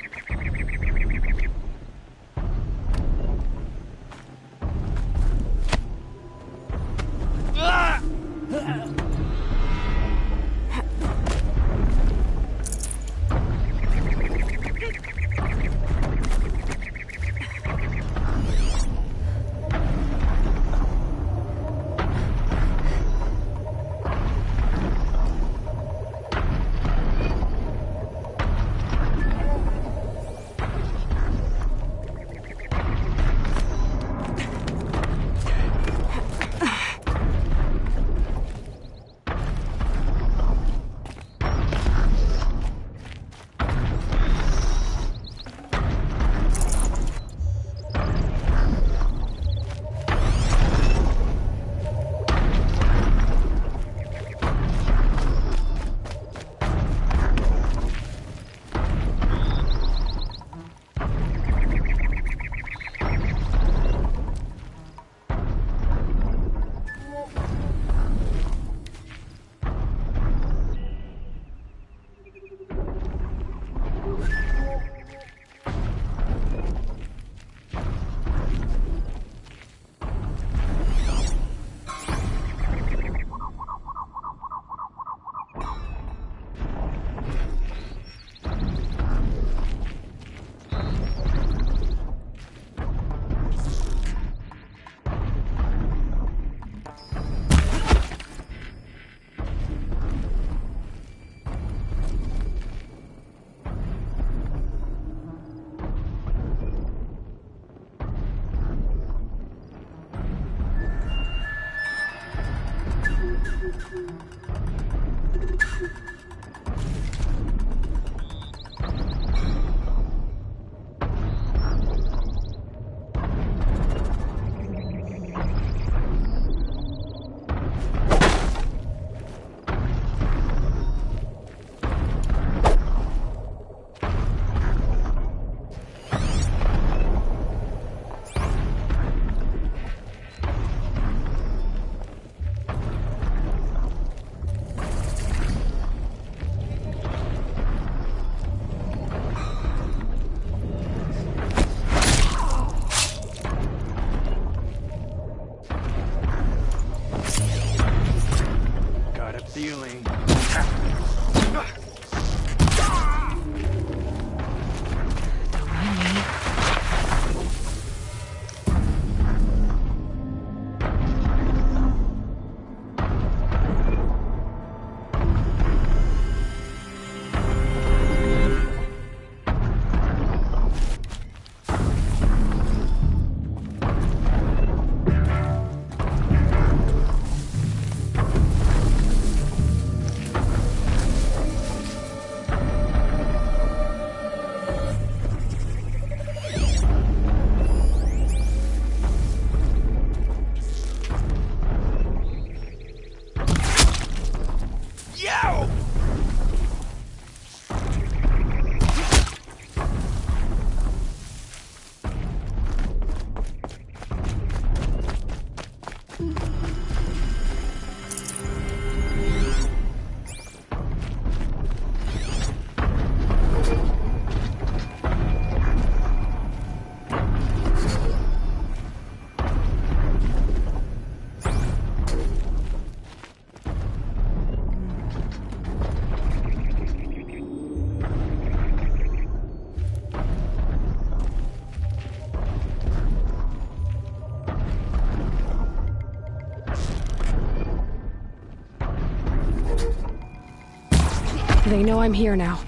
They know I'm here now.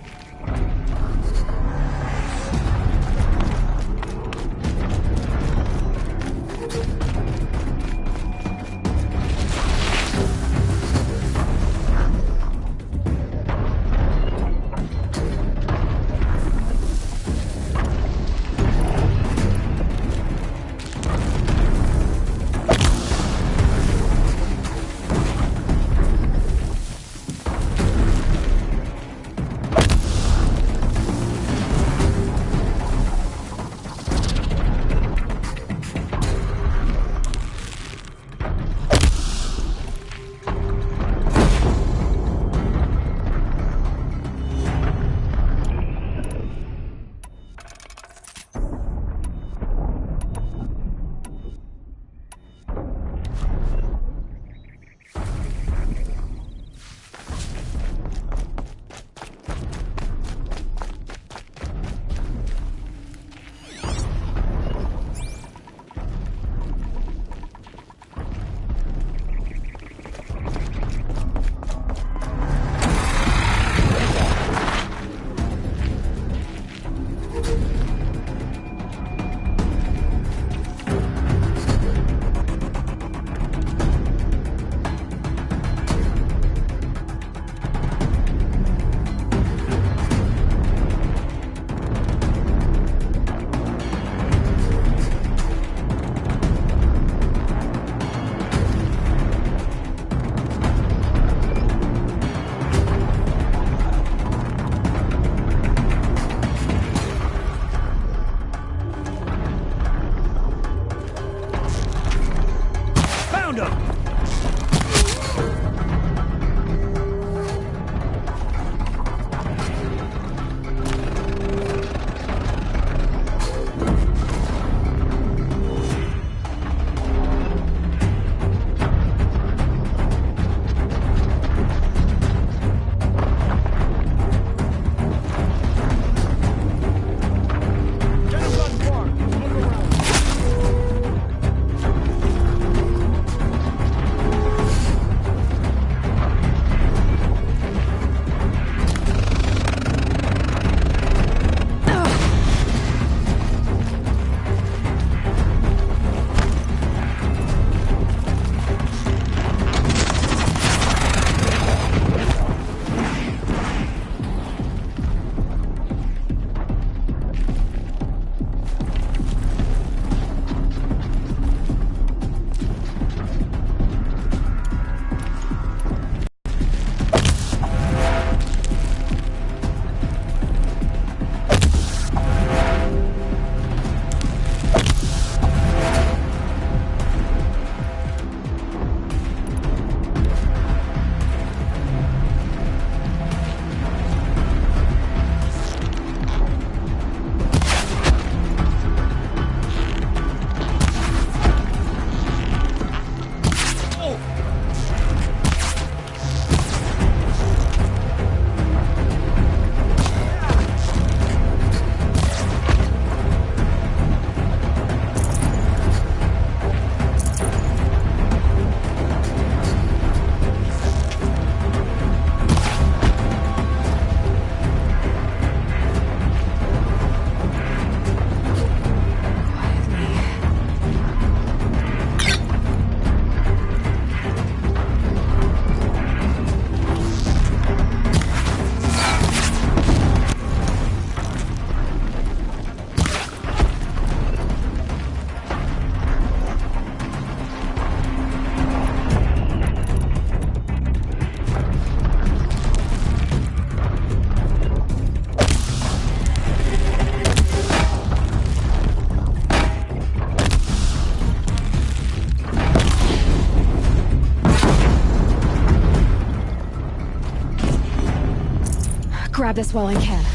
grab this while I can.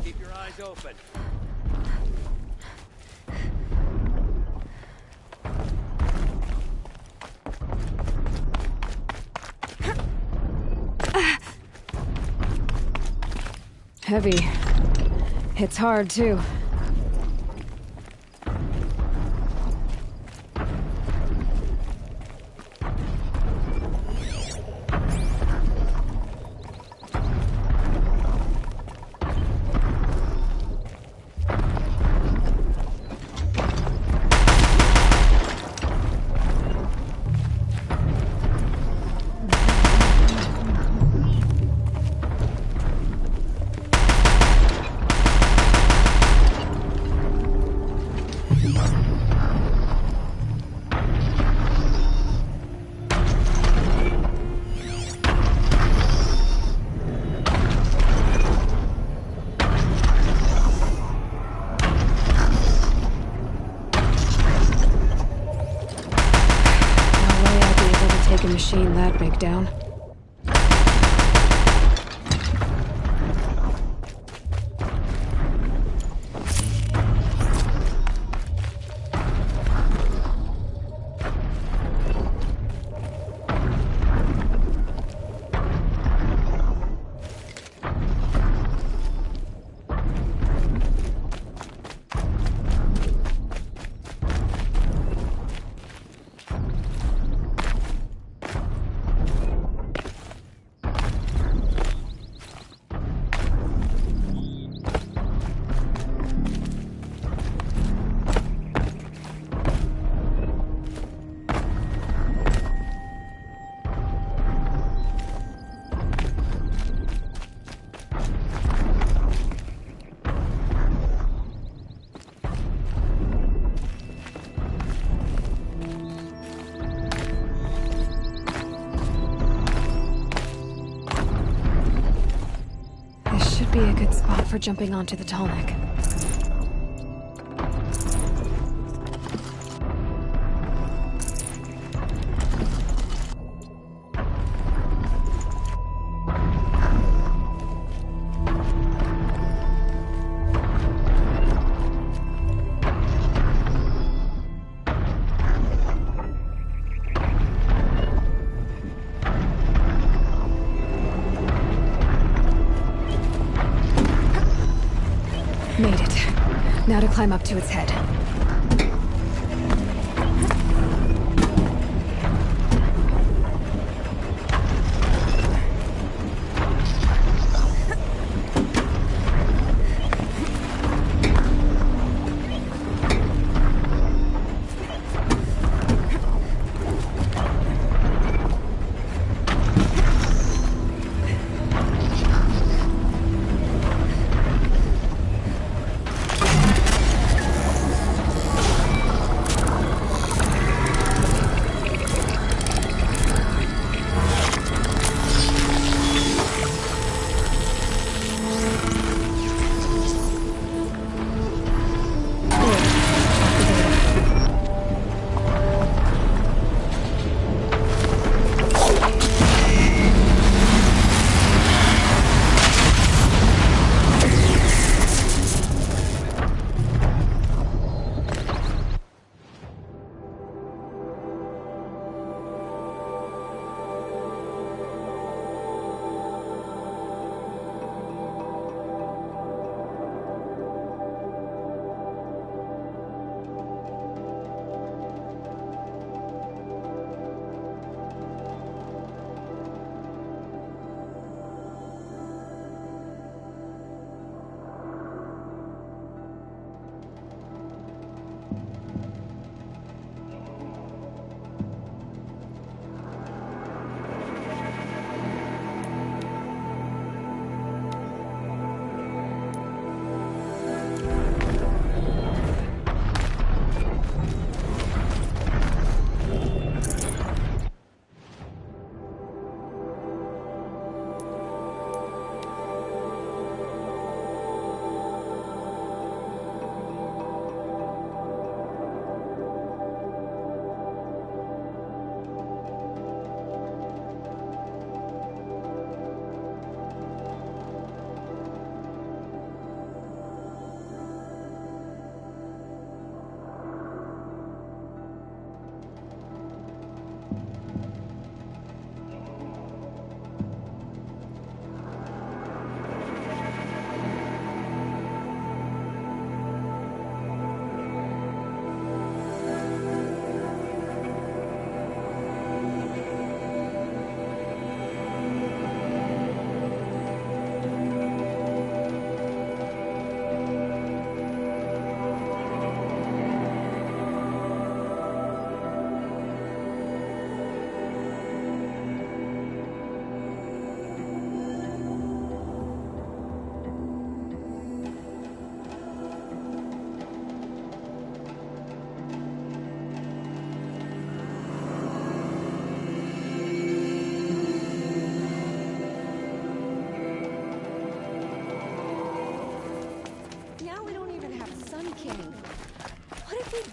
Keep your eyes open. Heavy. Hits hard, too. A machine that big down. Be a good spot for jumping onto the tall neck. Made it. Now to climb up to its head.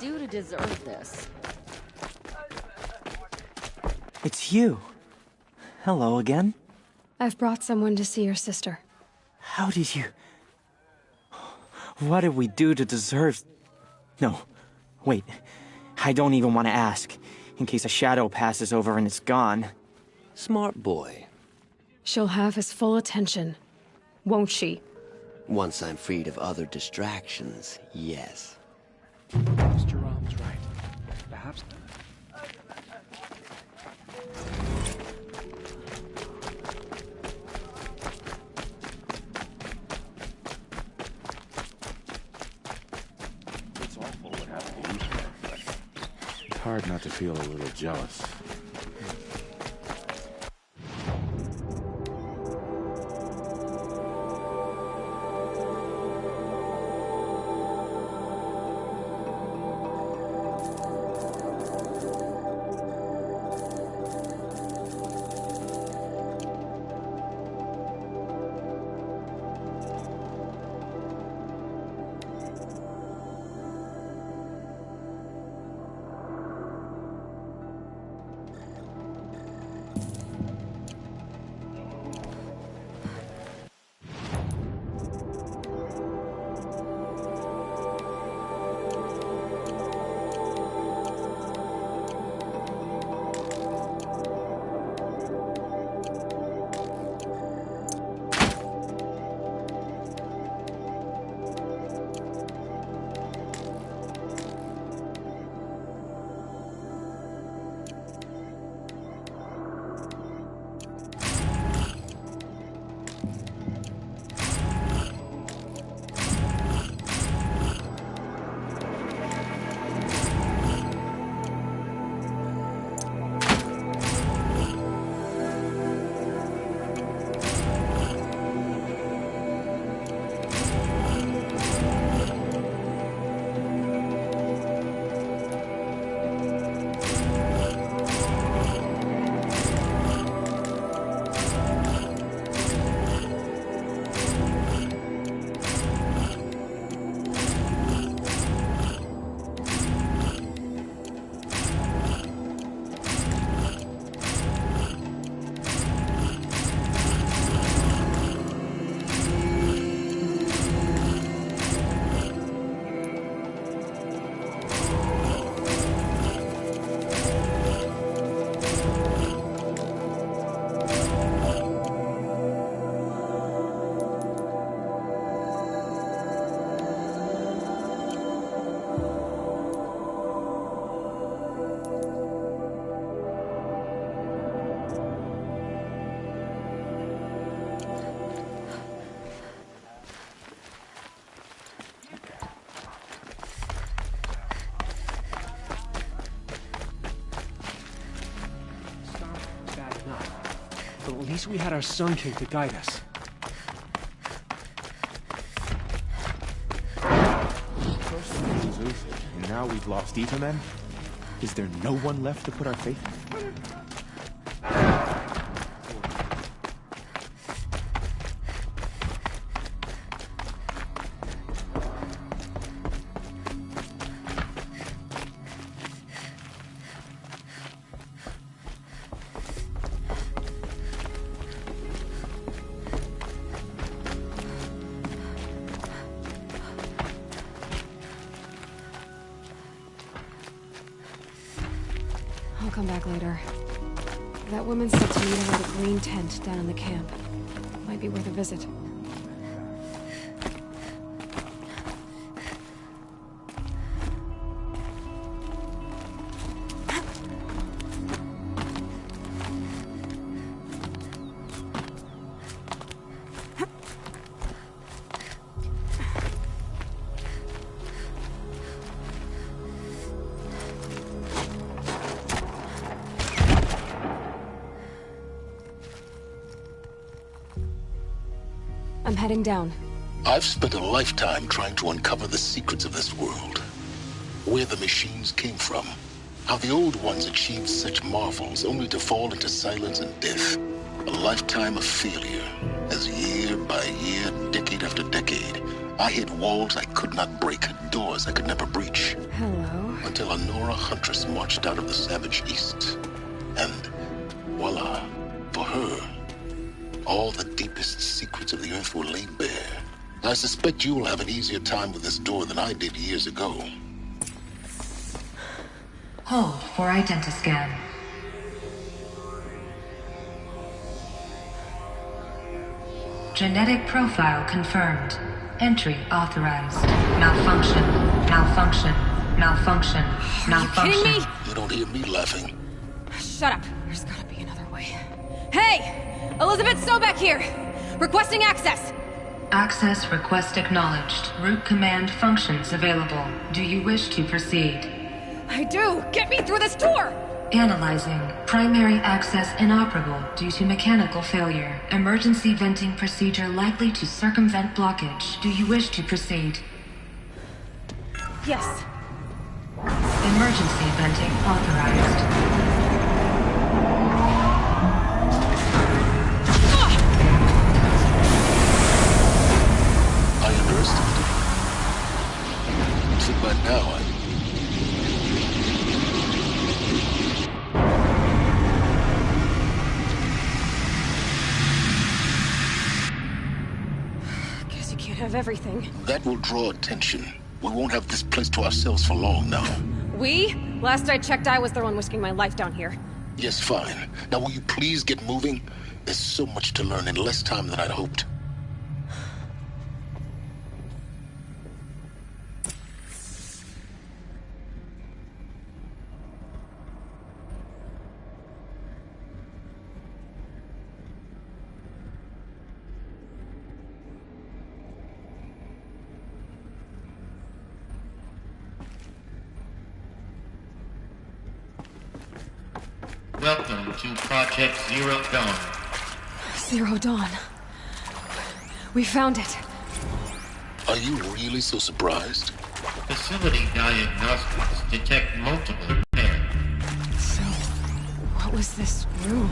do to deserve this? It's you. Hello again. I've brought someone to see your sister. How did you... What did we do to deserve... No, wait. I don't even want to ask, in case a shadow passes over and it's gone. Smart boy. She'll have his full attention, won't she? Once I'm freed of other distractions, yes. Mr. Rom's right. Perhaps... It's awful what happened to you. It's hard not to feel a little jealous. But at least we had our Sun King to guide us. First it was Uther, and now we've lost Eva men? Is there no one left to put our faith in? I'll come back later. That woman said to meet her at a green tent down in the camp. Might be worth a visit. I'm heading down. I've spent a lifetime trying to uncover the secrets of this world. Where the machines came from. How the old ones achieved such marvels only to fall into silence and death. A lifetime of failure. As year by year, decade after decade, I hit walls I could not break, doors I could never breach. Hello. until a Nora huntress marched out of the savage east. And voila, for her, all the deepest secrets of the Earth were laid bare. I suspect you'll have an easier time with this door than I did years ago. Hold for identiscan. Genetic profile confirmed. Entry authorized. Malfunction. Malfunction. Malfunction. Malfunction. Are you kidding me? You don't hear me laughing. Shut up. There's gotta be another way. Hey! Elizabeth Sobek here! Requesting access! Access request acknowledged. Root command functions available. Do you wish to proceed? I do! Get me through this door! Analyzing. Primary access inoperable due to mechanical failure. Emergency venting procedure likely to circumvent blockage. Do you wish to proceed? Yes. Emergency venting authorized. I underestimated you. Too bad now Guess you can't have everything. That will draw attention. We won't have this place to ourselves for long now. We? Last I checked, I was the one risking my life down here. Yes, fine. Now will you please get moving? There's so much to learn in less time than I'd hoped. Welcome to Project Zero Dawn. Zero Dawn. We found it. Are you really so surprised? Facility diagnostics detect multiple repairs. So, what was this room?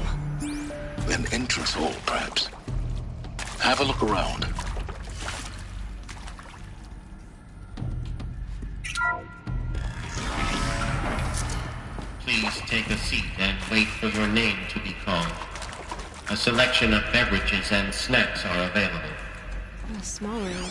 An entrance hall, perhaps. Have a look around. Please take a seat and wait for your name to be called. A selection of beverages and snacks are available. A small room.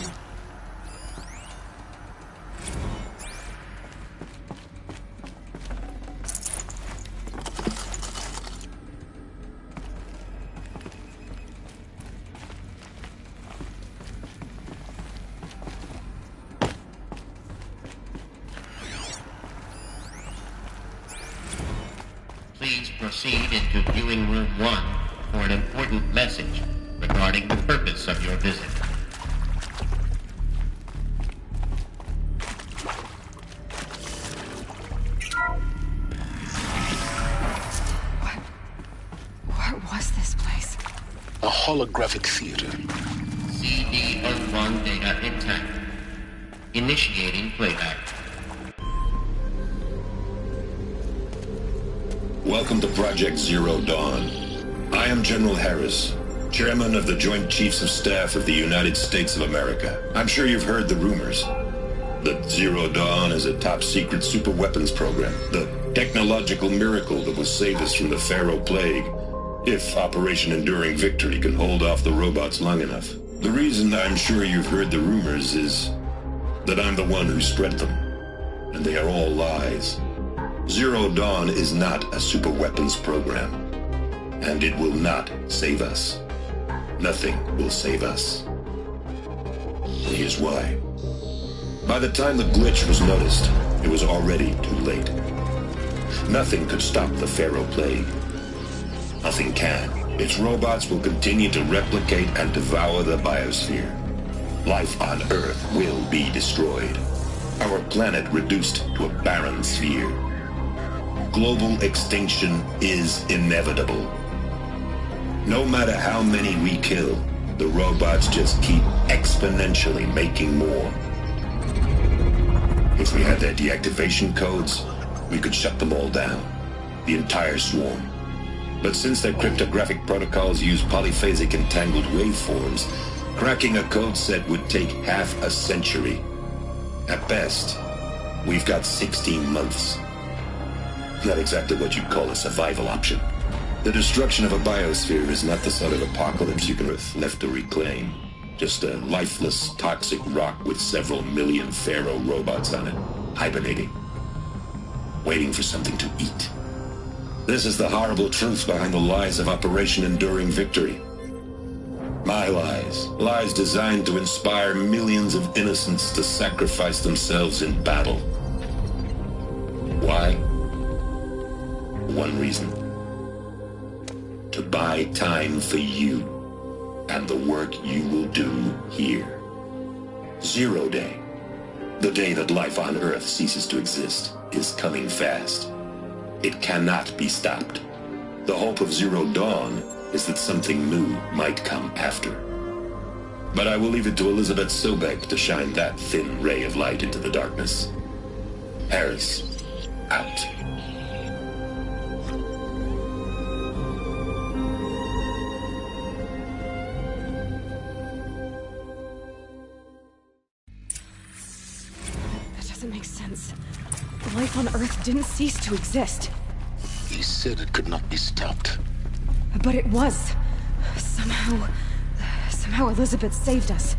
Please proceed into viewing room 1 for an important message regarding the purpose of your visit. What was this place? A holographic theater. CD01 data intact. Initiating playback. Welcome to Project Zero Dawn. I am General Harris, Chairman of the Joint Chiefs of Staff of the United States of America. I'm sure you've heard the rumors that Zero Dawn is a top-secret superweapons program, the technological miracle that will save us from the Pharaoh Plague, if Operation Enduring Victory can hold off the robots long enough. The reason I'm sure you've heard the rumors is that I'm the one who spread them, and they are all lies. Zero Dawn is not a superweapons program, and it will not save us. Nothing will save us. Here's why. By the time the glitch was noticed, it was already too late. Nothing could stop the Pharaoh Plague. Nothing can. Its robots will continue to replicate and devour the biosphere. Life on Earth will be destroyed. Our planet reduced to a barren sphere. Global extinction is inevitable. No matter how many we kill, the robots just keep exponentially making more. If we had their deactivation codes, we could shut them all down, the entire swarm. But since their cryptographic protocols use polyphasic entangled waveforms, cracking a code set would take half a century. At best, We've got 16 months. Not exactly what you'd call a survival option. The destruction of a biosphere is not the sort of apocalypse you can left to reclaim. Just a lifeless, toxic rock with several million Pharaoh robots on it, hibernating, waiting for something to eat. This is the horrible truth behind the lies of Operation Enduring Victory. My lies. Lies designed to inspire millions of innocents to sacrifice themselves in battle. Why? One reason. To buy time for you and the work you will do here. 0 Day, the day that life on Earth ceases to exist, is coming fast. It cannot be stopped. The hope of Zero Dawn is that something new might come after. But I will leave it to Elizabeth Sobek to shine that thin ray of light into the darkness. Harris, out. That doesn't make sense. Life on Earth didn't cease to exist. He said it could not be stopped. But it was. Somehow Elizabeth saved us.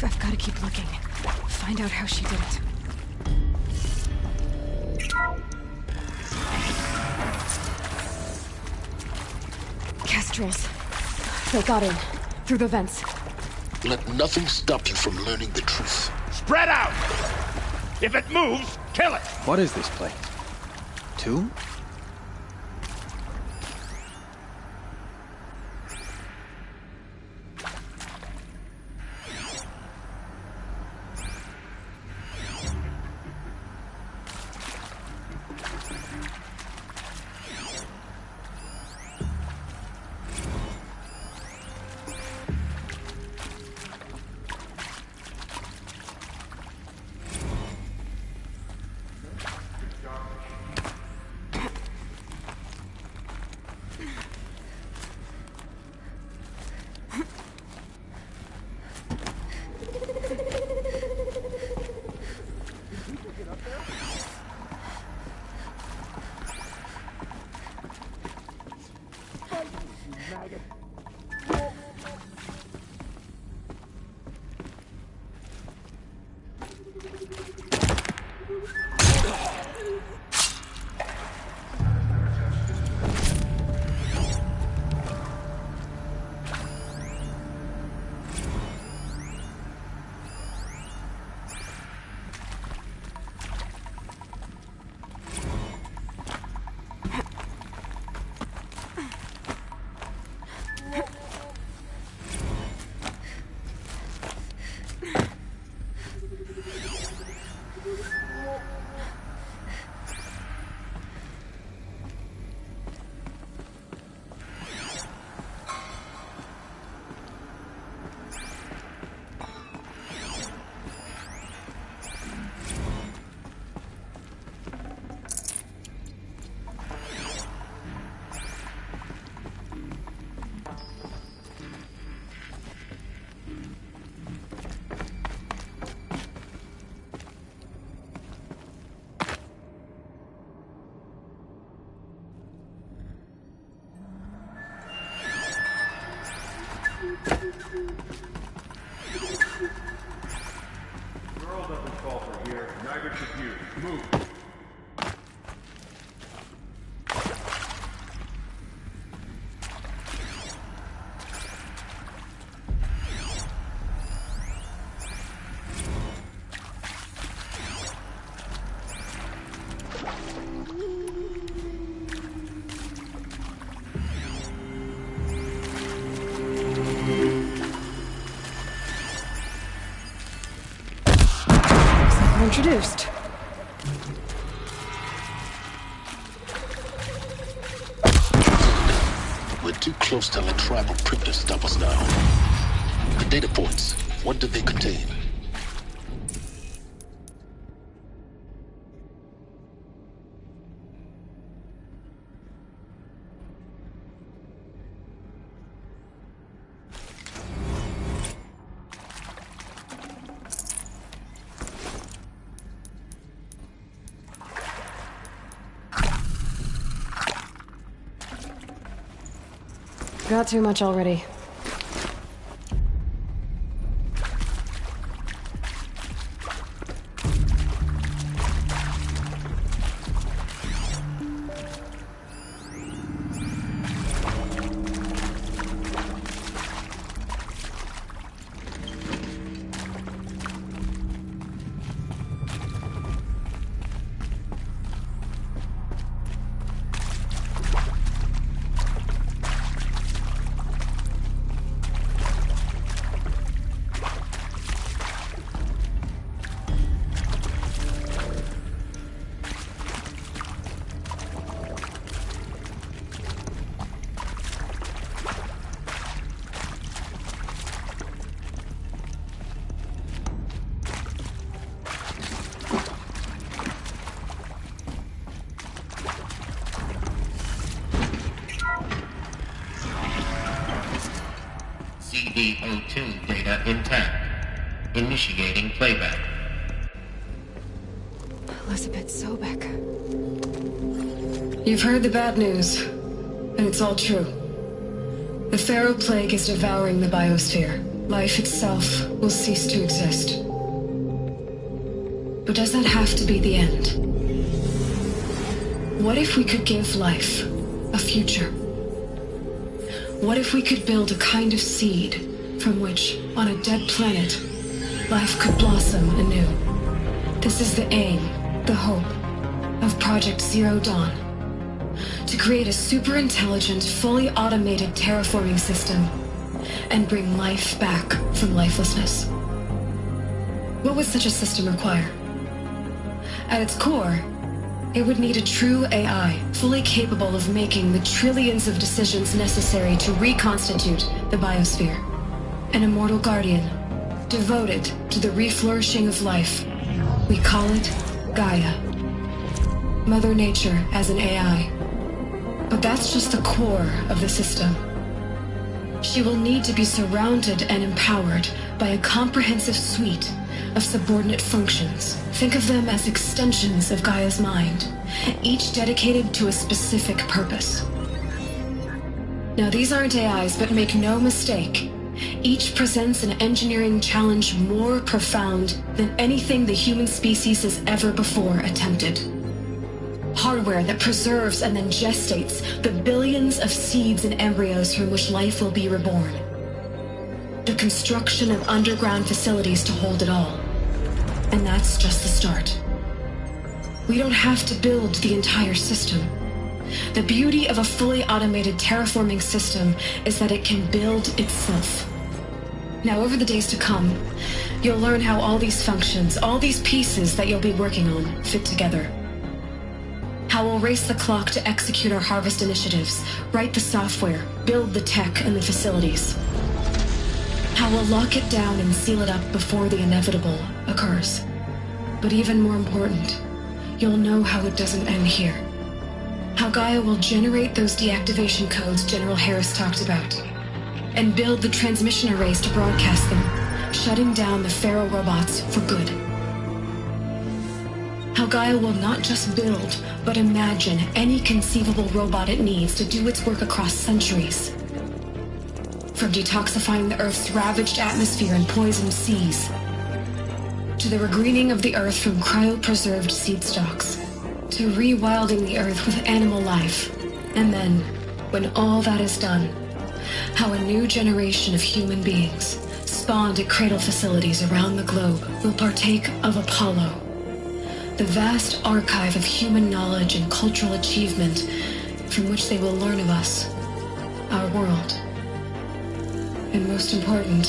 I've got to keep looking. Find out how she did it. Kestrels. They got in. Through the vents. Let nothing stop you from learning the truth. Spread out! If it moves, kill it! What is this place? 2? Girl doesn't falter here, neither should you. Move. Introduced. We're too close to let tribal prick to stop us now. The data points, what did they contain? Got too much already. CD02 data intact. Initiating playback. Elizabeth Sobek. You've heard the bad news, and it's all true. The Pharaoh Plague is devouring the biosphere. Life itself will cease to exist. But does that have to be the end? What if we could give life a future? What if we could build a kind of seed from which, on a dead planet, life could blossom anew? This is the aim, the hope, of Project Zero Dawn. To create a super-intelligent, fully automated terraforming system and bring life back from lifelessness. What would such a system require? At its core, it would need a true AI, fully capable of making the trillions of decisions necessary to reconstitute the biosphere. An immortal guardian, devoted to the reflourishing of life. We call it Gaia. Mother Nature as an AI. But that's just the core of the system. She will need to be surrounded and empowered by a comprehensive suite of subordinate functions. Think of them as extensions of Gaia's mind, each dedicated to a specific purpose. Now, these aren't AIs, but make no mistake, each presents an engineering challenge more profound than anything the human species has ever before attempted. Hardware that preserves and then gestates the billions of seeds and embryos from which life will be reborn. The construction of underground facilities to hold it all. And that's just the start. We don't have to build the entire system. The beauty of a fully automated terraforming system is that it can build itself. Now, over the days to come, you'll learn how all these functions, all these pieces that you'll be working on, fit together. How we'll race the clock to execute our harvest initiatives, write the software, build the tech and the facilities. How we'll lock it down and seal it up before the inevitable occurs. But even more important, you'll know how it doesn't end here. How Gaia will generate those deactivation codes General Harris talked about, and build the transmission arrays to broadcast them, shutting down the Pharaoh robots for good. How Gaia will not just build, but imagine any conceivable robot it needs to do its work across centuries. From detoxifying the Earth's ravaged atmosphere and poisoned seas, to the regreening of the Earth from cryopreserved seed stalks, to rewilding the Earth with animal life. And then, when all that is done, how a new generation of human beings, spawned at cradle facilities around the globe, will partake of Apollo, the vast archive of human knowledge and cultural achievement from which they will learn of us, our world. And most important,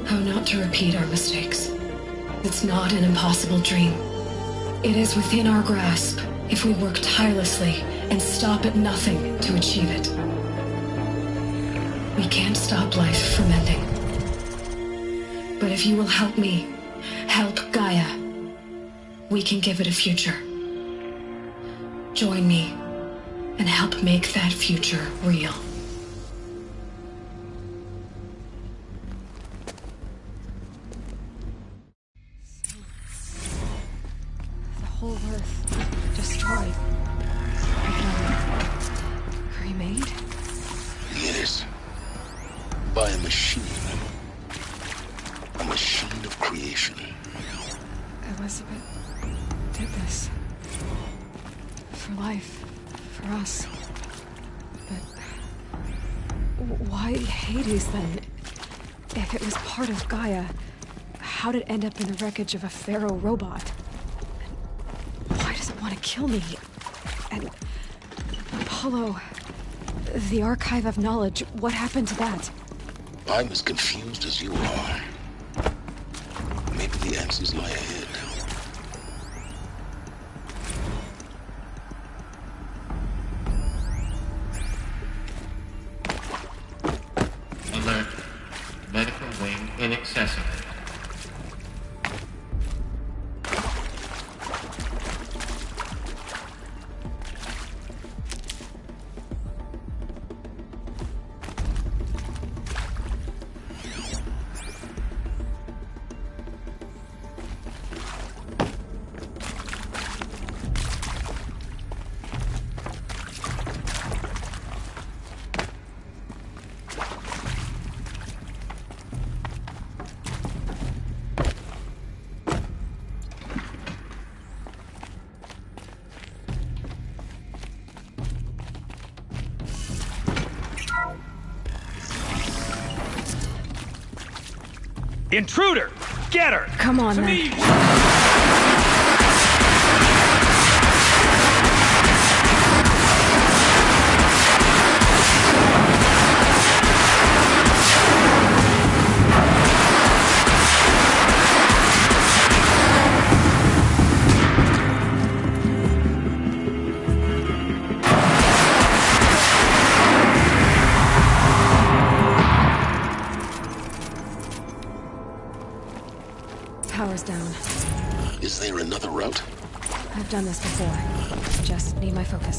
how not to repeat our mistakes. It's not an impossible dream. It is within our grasp if we work tirelessly and stop at nothing to achieve it. We can't stop life from ending. But if you will help me, help Gaia, we can give it a future. Join me and help make that future real. Whole Earth destroyed. Again. Remade? machine. A machine of creation. Elizabeth did this. For life. For us. But why Hades then? If it was part of Gaia, how'd it end up in the wreckage of a Pharaoh robot? And why does it want to kill me? And Apollo, the Archive of Knowledge, what happened to that? I'm as confused as you are. Maybe the answers lie ahead. Alert. Medical wing inaccessible. Intruder! Get her! Come on, To then. me! Power's down. Is there another route? I've done this before. Just need my focus.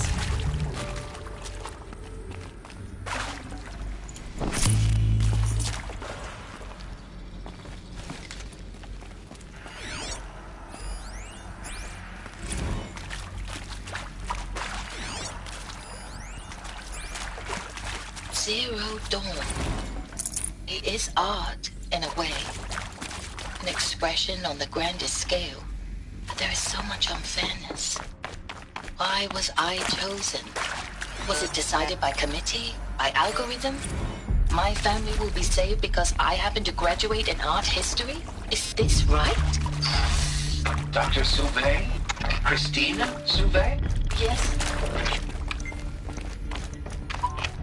Zero Dawn. It is art, in a way. An expression on the grandest scale. But there is so much unfairness. Why was I chosen? Was it decided by committee? By algorithm? My family will be saved because I happen to graduate in art history? Is this right? Dr. Sauvé? Christina Sauvé? Yes.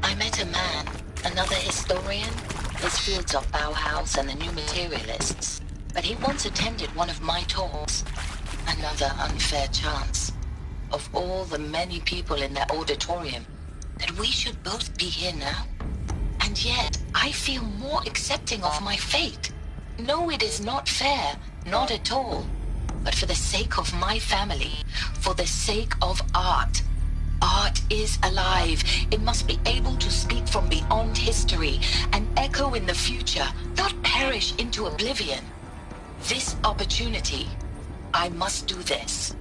I met a man, another historian. His fields are Bauhaus and the New Materialists. But he once attended one of my talks. Another unfair chance. Of all the many people in that auditorium, that we should both be here now. And yet, I feel more accepting of my fate. No, it is not fair. Not at all. But for the sake of my family, for the sake of art. Art is alive. It must be able to speak from beyond history and echo in the future, not perish into oblivion. This opportunity, I must do this.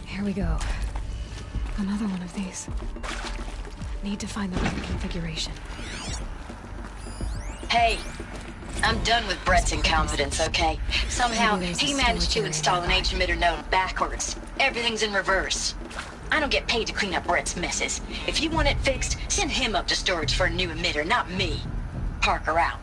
Here we go. Another one of these. Need to find the right configuration. Hey, I'm done with Brett's incompetence, okay? Somehow, he managed to install an H-emitter node backwards. Everything's in reverse. I don't get paid to clean up Brett's messes. If you want it fixed, send him up to storage for a new emitter, not me. Parker out.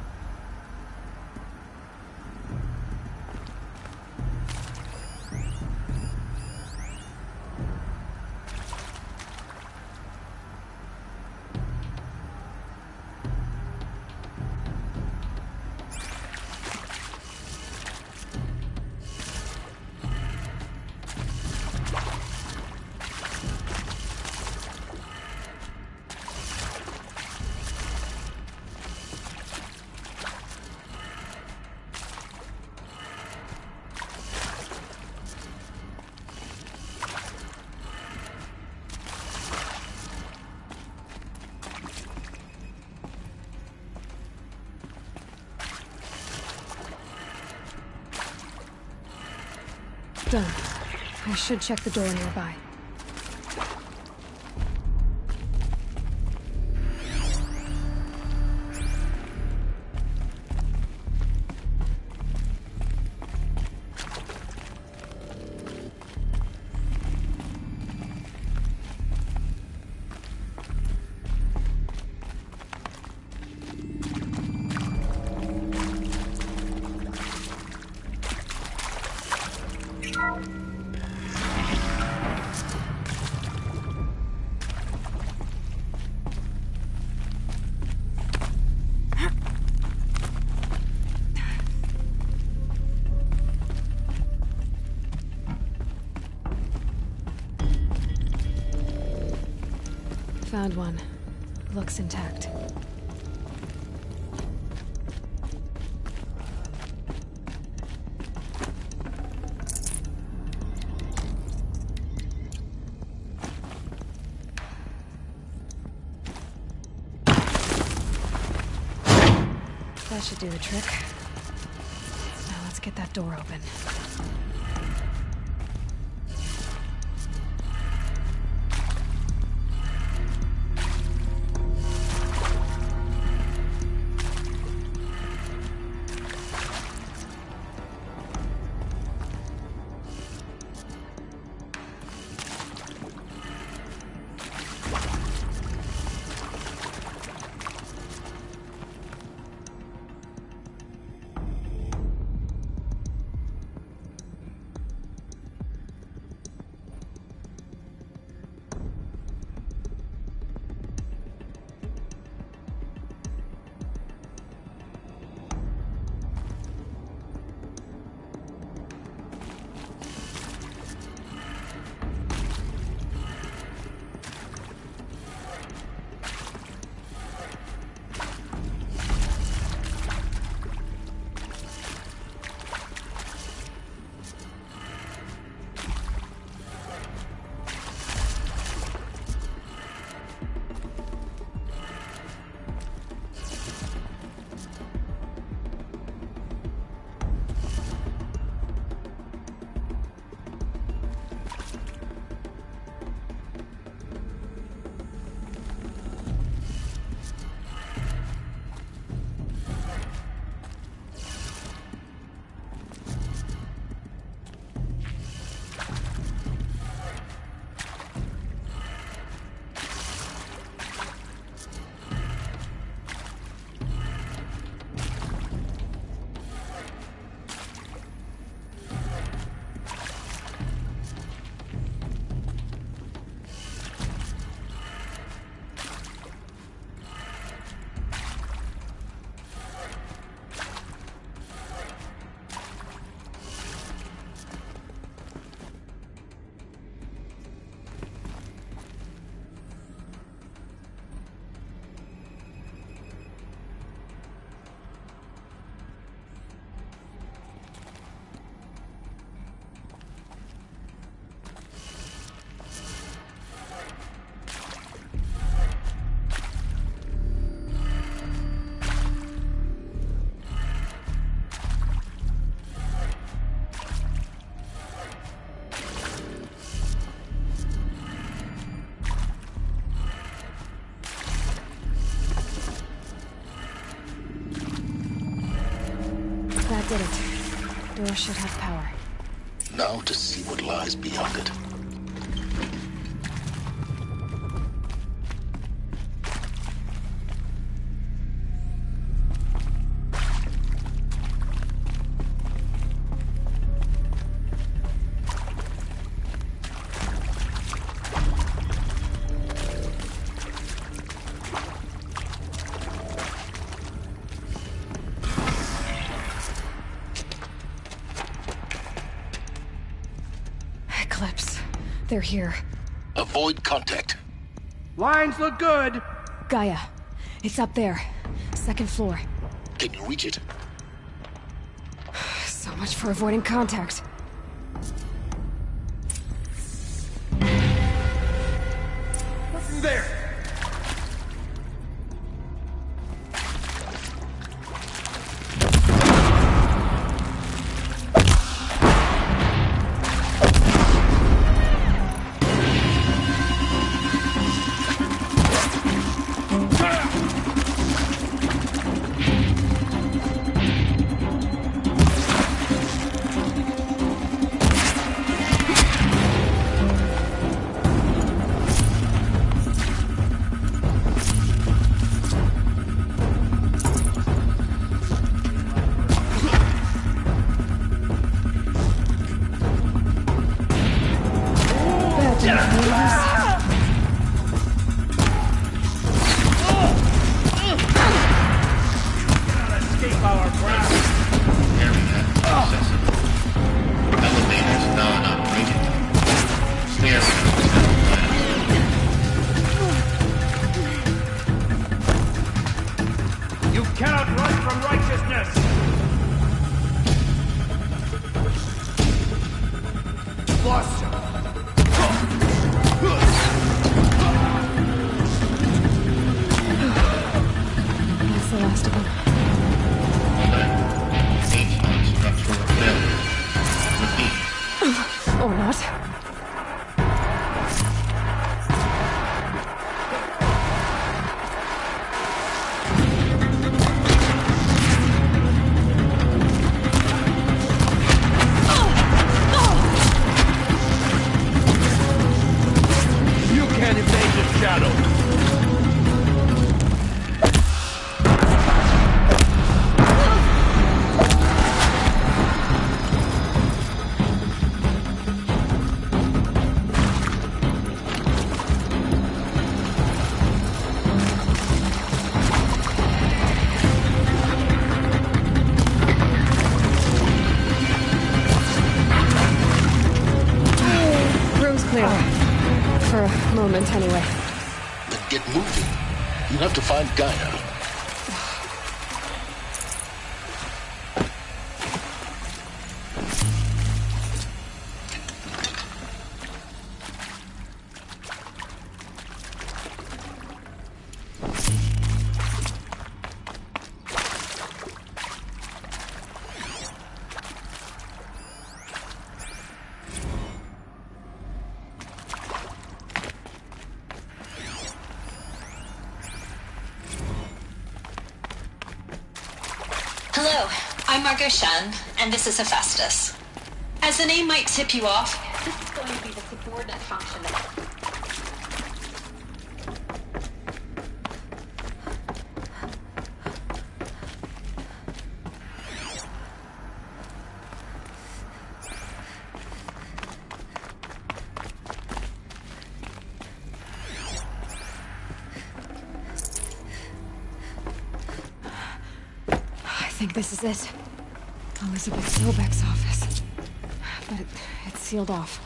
Done. I should check the door nearby. Found one. Looks intact. That should do the trick. Now let's get that door open. That did it. Door should have power. Now to see what lies beyond it. They're here. Avoid contact. Lines look good. Gaia. It's up there. Second floor. Can you reach it? So much for avoiding contact. What's in there? escape our grasp. Area accessible. Elevators non-operating. Stairwells have plans. You cannot run from righteousness! Lost him! That's the last of them. Structural failure. Repeat. Or not. You can't evade the shadow! Room's clear. For a moment, anyway. Then get moving. You have to find Gaia. Hello, I'm Margot Shan, and this is Hephaestus. As the name might tip you off, this is going to be the subordinate function of... I think this is it. Elizabeth Sobek's office. But it's sealed off.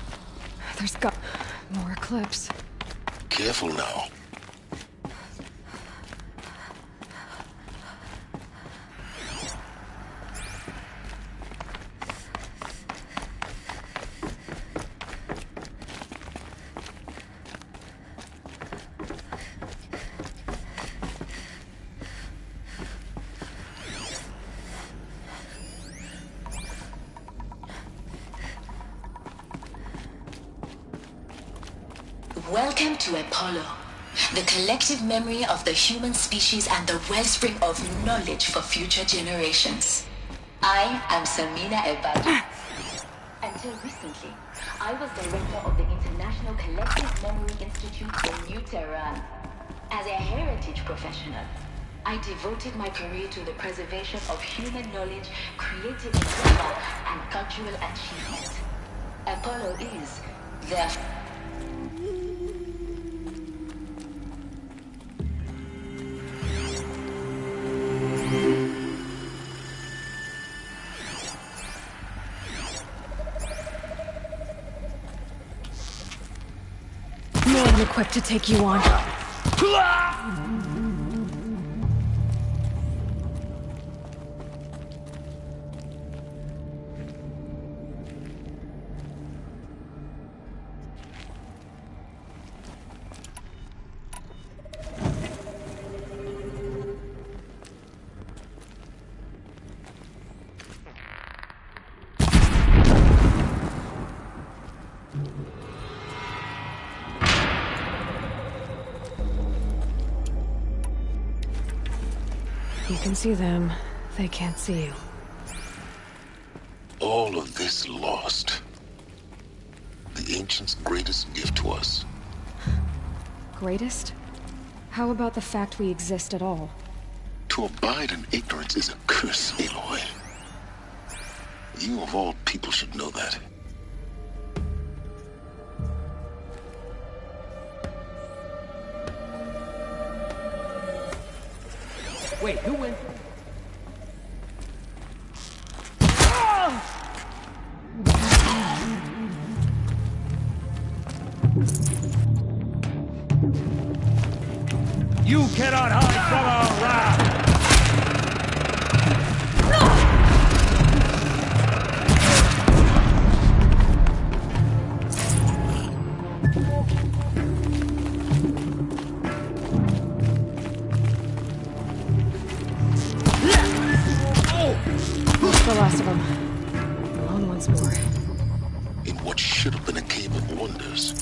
There's got more clips. Careful now. Welcome to Apollo, the collective memory of the human species and the wellspring of knowledge for future generations. I am Samina Ebadi. Until recently, I was director of the International Collective Memory Institute in New Tehran. As a heritage professional, I devoted my career to the preservation of human knowledge, creative endeavor, and cultural achievement. Apollo is, therefore, more than equipped to take you on. You can see them, they can't see you. All of this lost. The Ancients' greatest gift to us. Greatest? How about the fact we exist at all? To abide in ignorance is a curse, Aloy. You of all people should know that. Wait, who went? You cannot hide from our wrath! That's the last of them. On once more. In what should have been a cave of wonders.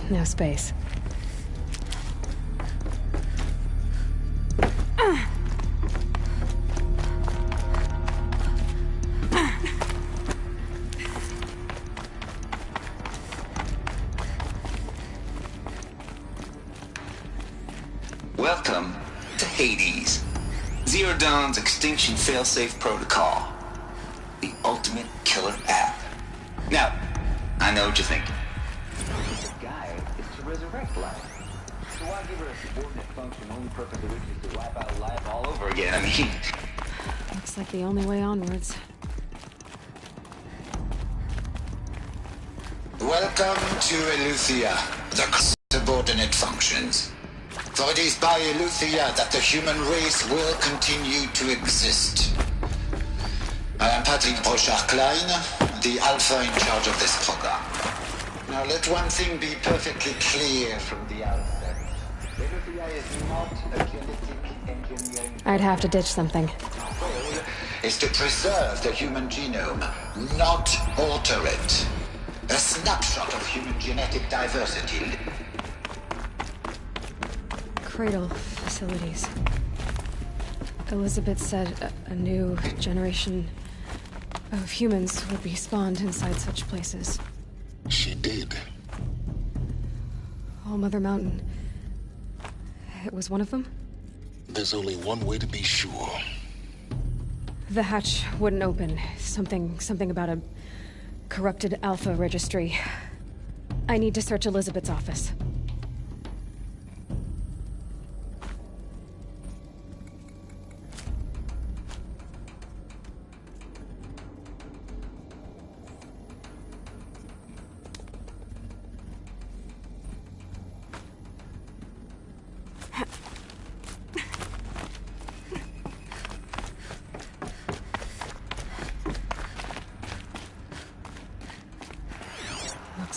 No space. Welcome to Hades. Zero Dawn's extinction failsafe protocol. The ultimate killer app. Now, I know what you're thinking. The guide is to resurrect life. So why give her a subordinate function, only purpose of which is to wipe out life all over again? I mean... Looks like the only way onwards. Welcome to Eleuthia, the subordinate functions. For it is by Eleuthia that the human race will continue to exist. I am Patrick Brochard-Klein, the Alpha in charge of this program. Now let one thing be perfectly clear from the outset. Eleuthia is not a genetic engineering... I'd have to ditch something. goal is to preserve the human genome, not alter it. A snapshot of human genetic diversity. Cradle facilities. Elizabeth said a new generation of humans would be spawned inside such places. She did. All Mother Mountain. It was one of them? There's only one way to be sure. The hatch wouldn't open. Something about a corrupted Alpha registry. I need to search Elizabeth's office.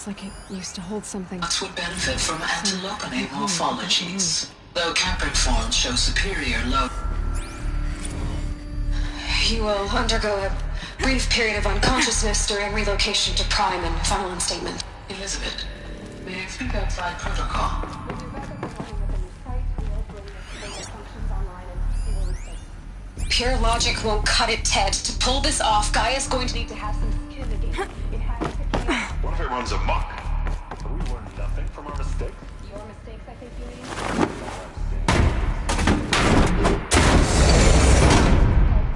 Like it used to hold something. Nuts would benefit from antilogonate morphologies, though Caprid forms show superior load. You will undergo a brief period of unconsciousness during relocation to Prime and final instatement. Elizabeth, may I think outside protocol? Pure logic won't cut it, Ted. To pull this off, Gaia's going to need to have some skin again. It has to be. What if it runs amok? Have we learned nothing from our mistakes? Your mistakes, I think you mean?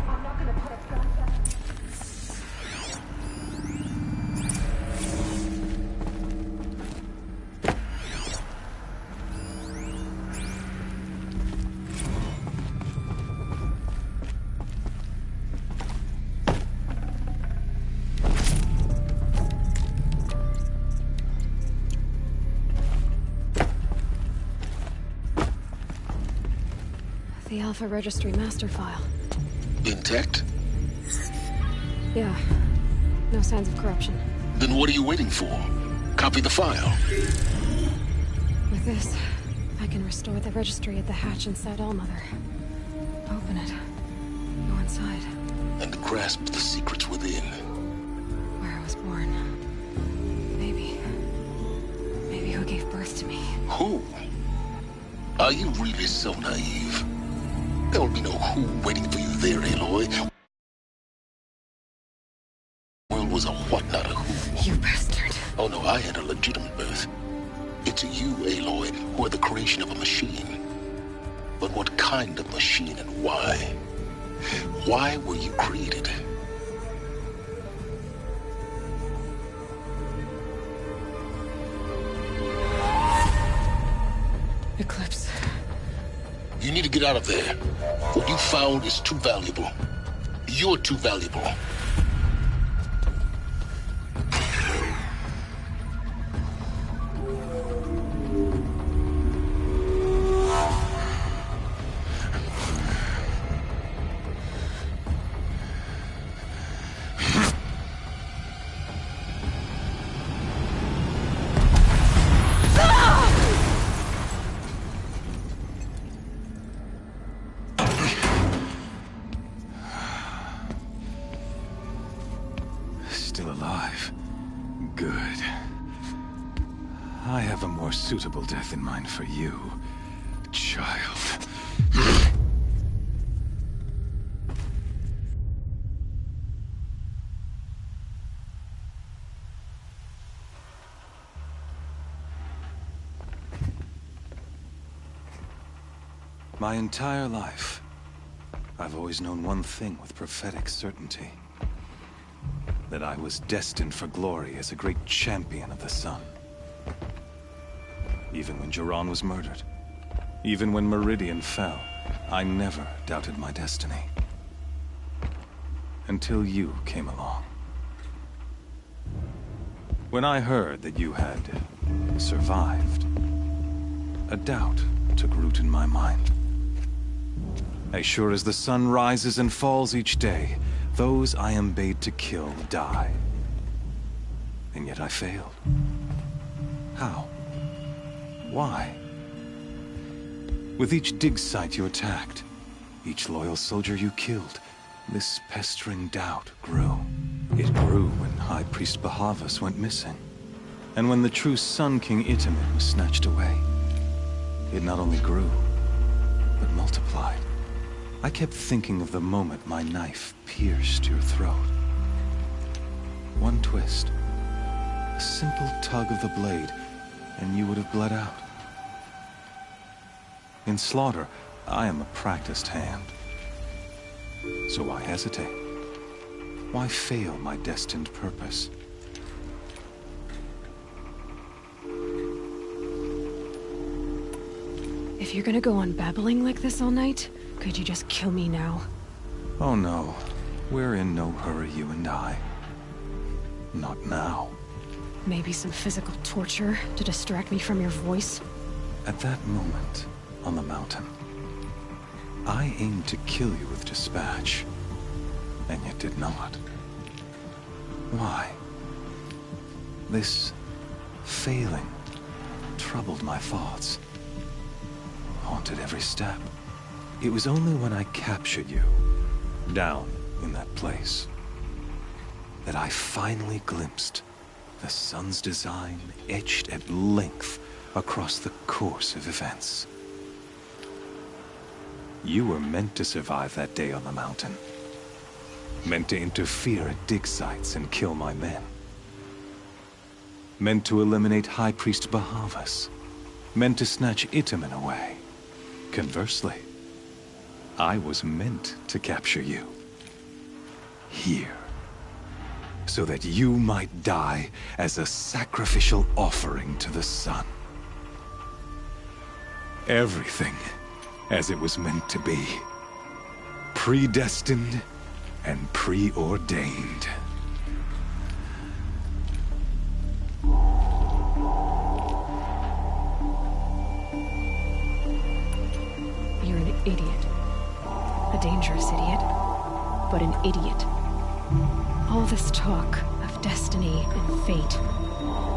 I'm not gonna put a gun down. The Alpha Registry master file. Intact? Yeah. No signs of corruption. Then what are you waiting for? Copy the file. With this, I can restore the registry at the hatch inside Allmother. Open it. Go inside. And grasp the secrets within. Where I was born. Maybe who gave birth to me. Who? Are you really so naive? There will be no who waiting for you there, Aloy. World was a what, not a who. You bastard. Oh no, I had a legitimate birth. It's you, Aloy, who are the creation of a machine. But what kind of machine and why? Why were you created? Eclipse. You need to get out of there. What you found is too valuable. You're too valuable. Still alive. Good. I have a more suitable death in mind for you, child. My entire life, I've always known one thing with prophetic certainty. That I was destined for glory as a great champion of the sun. Even when Jiran was murdered, even when Meridian fell, I never doubted my destiny. Until you came along. When I heard that you had survived, a doubt took root in my mind. As sure as the sun rises and falls each day, those I am bade to kill die. And yet I failed. How? Why? With each dig site you attacked, each loyal soldier you killed, this pestering doubt grew. It grew when High Priest Bahavas went missing. And when the true Sun King Itamen was snatched away. It not only grew, but multiplied. I kept thinking of the moment my knife pierced your throat. One twist, a simple tug of the blade, and you would have bled out. In slaughter, I am a practiced hand. So why hesitate? Why fail my destined purpose? If you're gonna go on babbling like this all night, could you just kill me now? Oh no, we're in no hurry, you and I. Not now. Maybe some physical torture to distract me from your voice? At that moment, on the mountain, I aimed to kill you with dispatch, and yet did not. Why? This failing troubled my thoughts, haunted every step. It was only when I captured you, down in that place, that I finally glimpsed the sun's design etched at length across the course of events. You were meant to survive that day on the mountain. Meant to interfere at dig sites and kill my men. Meant to eliminate High Priest Bahavas. Meant to snatch Itamen away. Conversely, I was meant to capture you. Here. So that you might die as a sacrificial offering to the sun. Everything as it was meant to be. Predestined and preordained. You're an idiot. a dangerous idiot, but an idiot. All this talk of destiny and fate.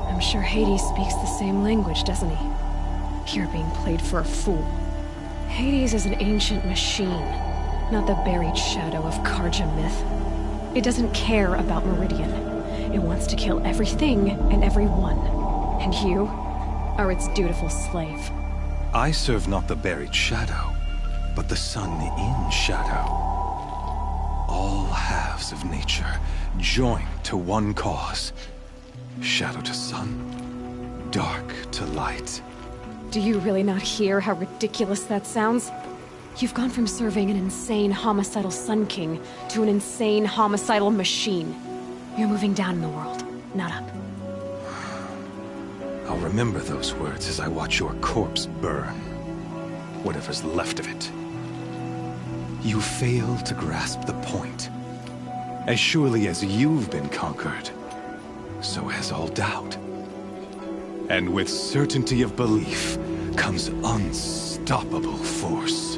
I'm sure Hades speaks the same language, doesn't he? You're being played for a fool. Hades is an ancient machine, not the buried shadow of Karja myth. It doesn't care about Meridian. It wants to kill everything and everyone. And you are its dutiful slave. I serve not the buried shadow, but the sun in shadow. All halves of nature joined to one cause. Shadow to sun, dark to light. Do you really not hear how ridiculous that sounds? You've gone from serving an insane homicidal Sun King to an insane homicidal machine. You're moving down in the world, not up. I'll remember those words as I watch your corpse burn. Whatever's left of it. You fail to grasp the point. As surely as you've been conquered, so has all doubt. And with certainty of belief comes unstoppable force.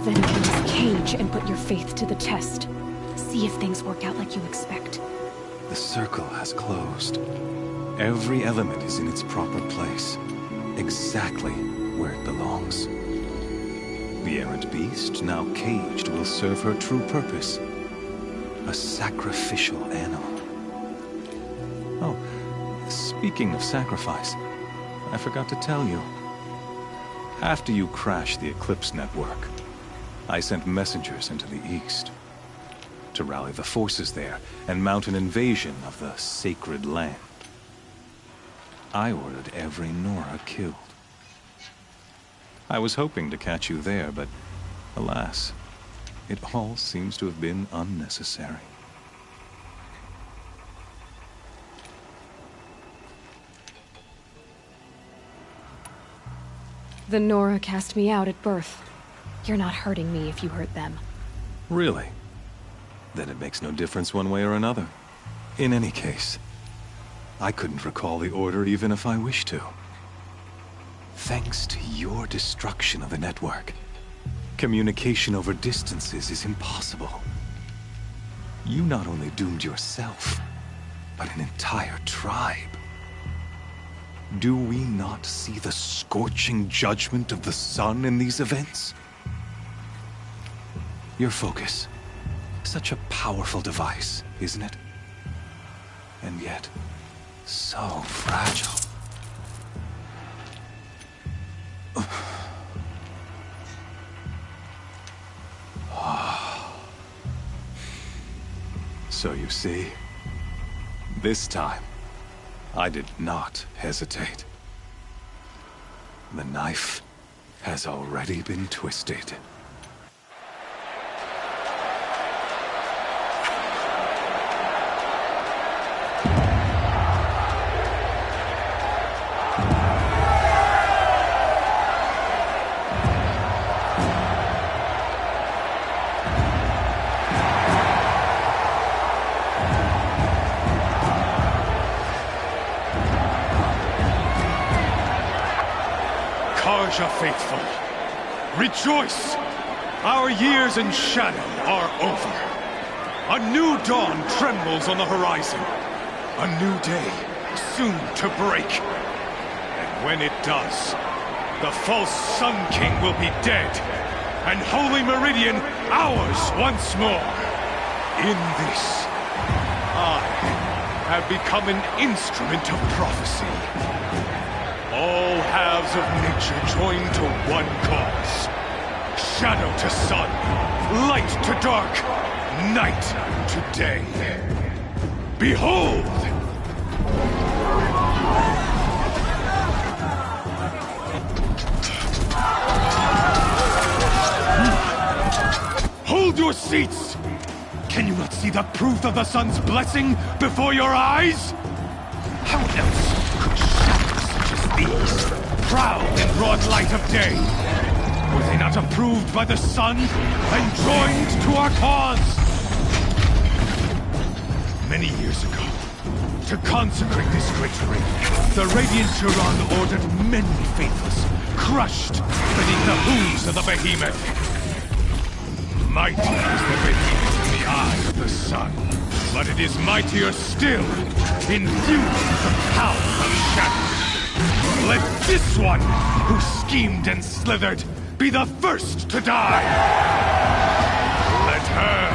Then enter this cage and put your faith to the test. See if things work out like you expect. The circle has closed. Every element is in its proper place, exactly where it belongs. The errant beast, now caged, will serve her true purpose. A sacrificial animal. Oh, speaking of sacrifice, I forgot to tell you. After you crashed the Eclipse network, I sent messengers into the east to rally the forces there and mount an invasion of the sacred land. I ordered every Nora killed. I was hoping to catch you there, but alas, it all seems to have been unnecessary. The Nora cast me out at birth. You're not hurting me if you hurt them. Really? Then it makes no difference one way or another. In any case, I couldn't recall the order even if I wished to. Thanks to your destruction of the network, communication over distances is impossible. You not only doomed yourself, but an entire tribe. Do we not see the scorching judgment of the sun in these events? Your focus, such a powerful device, isn't it? And yet, so fragile. So you see, this time, I did not hesitate. The knife has already been twisted. Karja faithful, rejoice! Our years in shadow are over. A new dawn trembles on the horizon. A new day soon to break. And when it does, the false Sun King will be dead, and Holy Meridian ours once more. In this, I have become an instrument of prophecy. All halves of nature join to one cause. Shadow to sun, light to dark, night to day. Behold! Hold your seats! Can you not see the proof of the sun's blessing before your eyes? How else could shadows such as these prowl in broad light of day? Were they not approved by the sun and joined to our cause? Many years ago, to consecrate this great ring, the Radiant Turan ordered many faithless crushed beneath the hooves of the behemoth. Mighty is the behemoth in the eye of the sun, but it is mightier still, infused with the power of shadow. Let this one, who schemed and slithered, be the first to die! Let her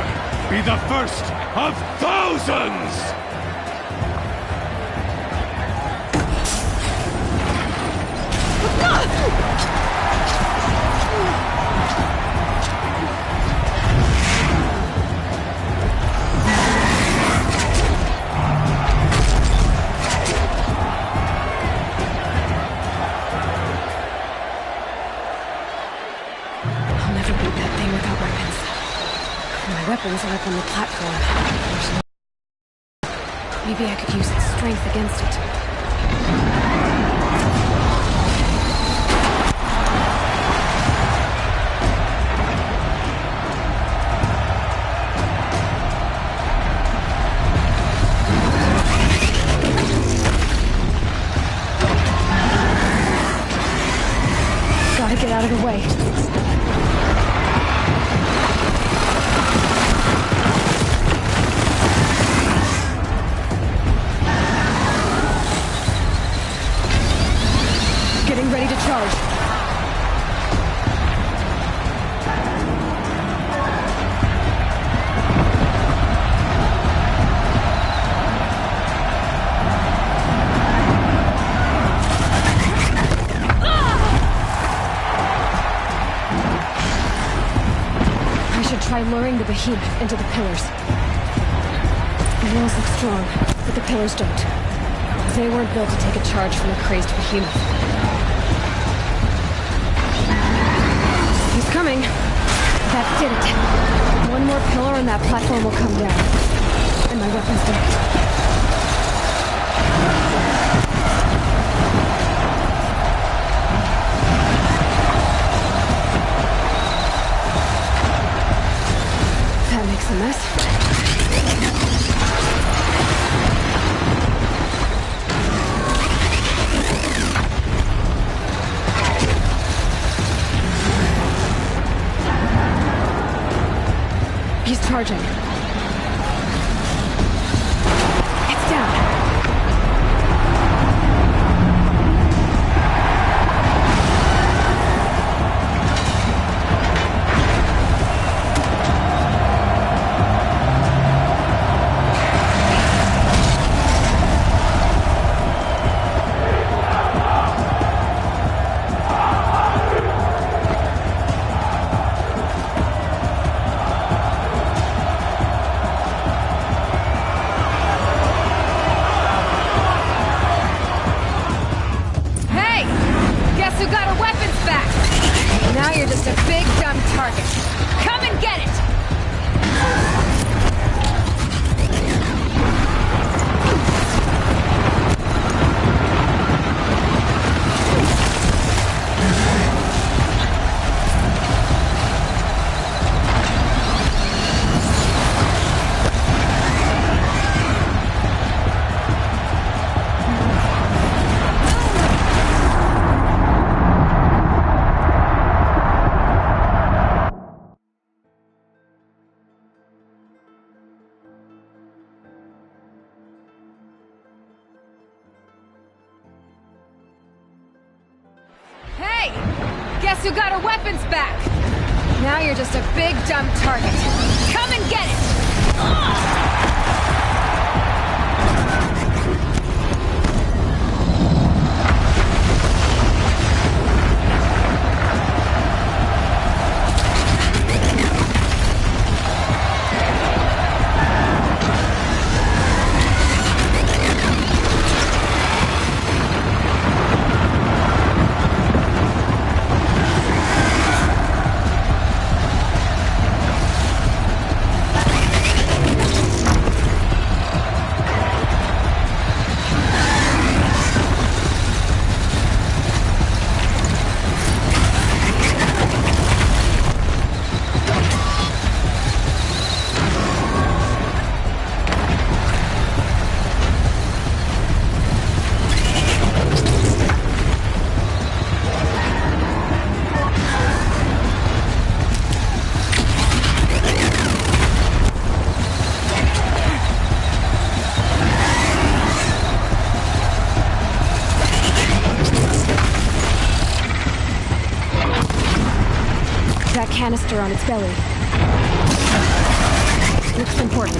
be the first of thousands! Weapons are up on the platform. Maybe I could use its strength against it. Gotta get out of the way. Ready to charge. I should try luring the behemoth into the pillars. The walls look strong, but the pillars don't. They weren't built to take a charge from a crazed behemoth. Coming. That did it. One more pillar and that platform will come down. And my weapon's dead. That makes a mess. He's charging. It's down. Guess who got her weapons back? Now you're just a big, dumb target. Come and get it! That canister on its belly. Looks important.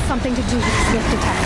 Something to do with swift attacks.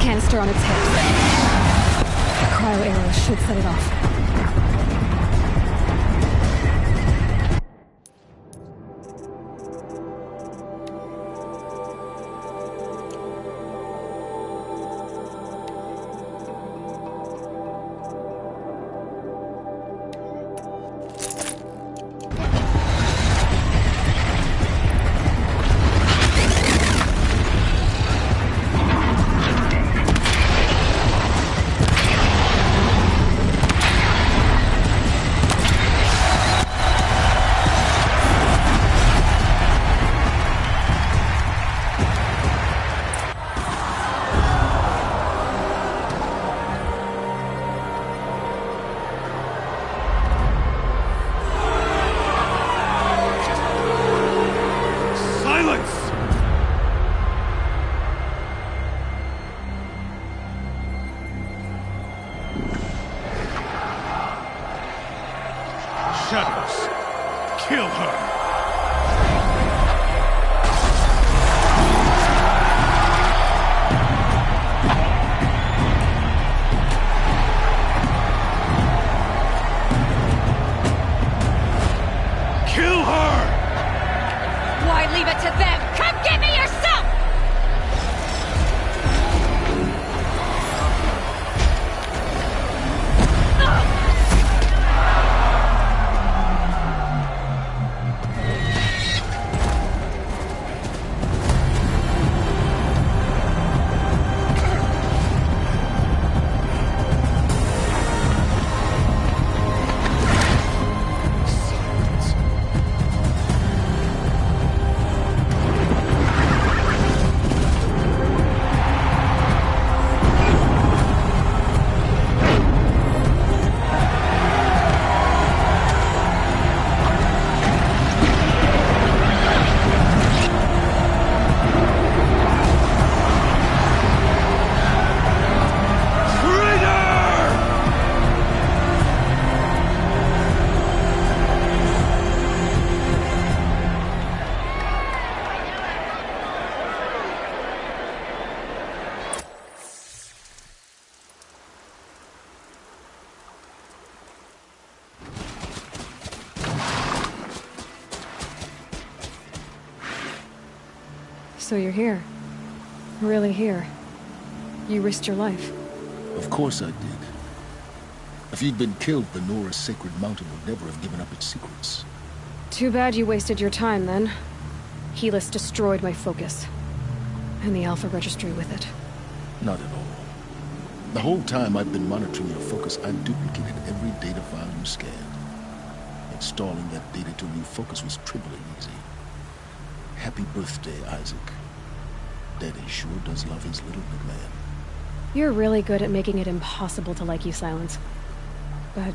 Canister on its hips. A cryo arrow should set it off. Shadows, kill her! Kill her! Why leave it to them? Come get me yourself! So you're here. Really here. You risked your life. Of course I did. If you'd been killed, the Nora's sacred mountain would never have given up its secrets. Too bad you wasted your time, then. Helis destroyed my focus. And the Alpha Registry with it. Not at all. The whole time I've been monitoring your focus, I've duplicated every data file you scanned. Installing that data to a new focus was triply easy. Happy birthday, Isaac. Daddy sure does love his little big man. You're really good at making it impossible to like you, Silence. But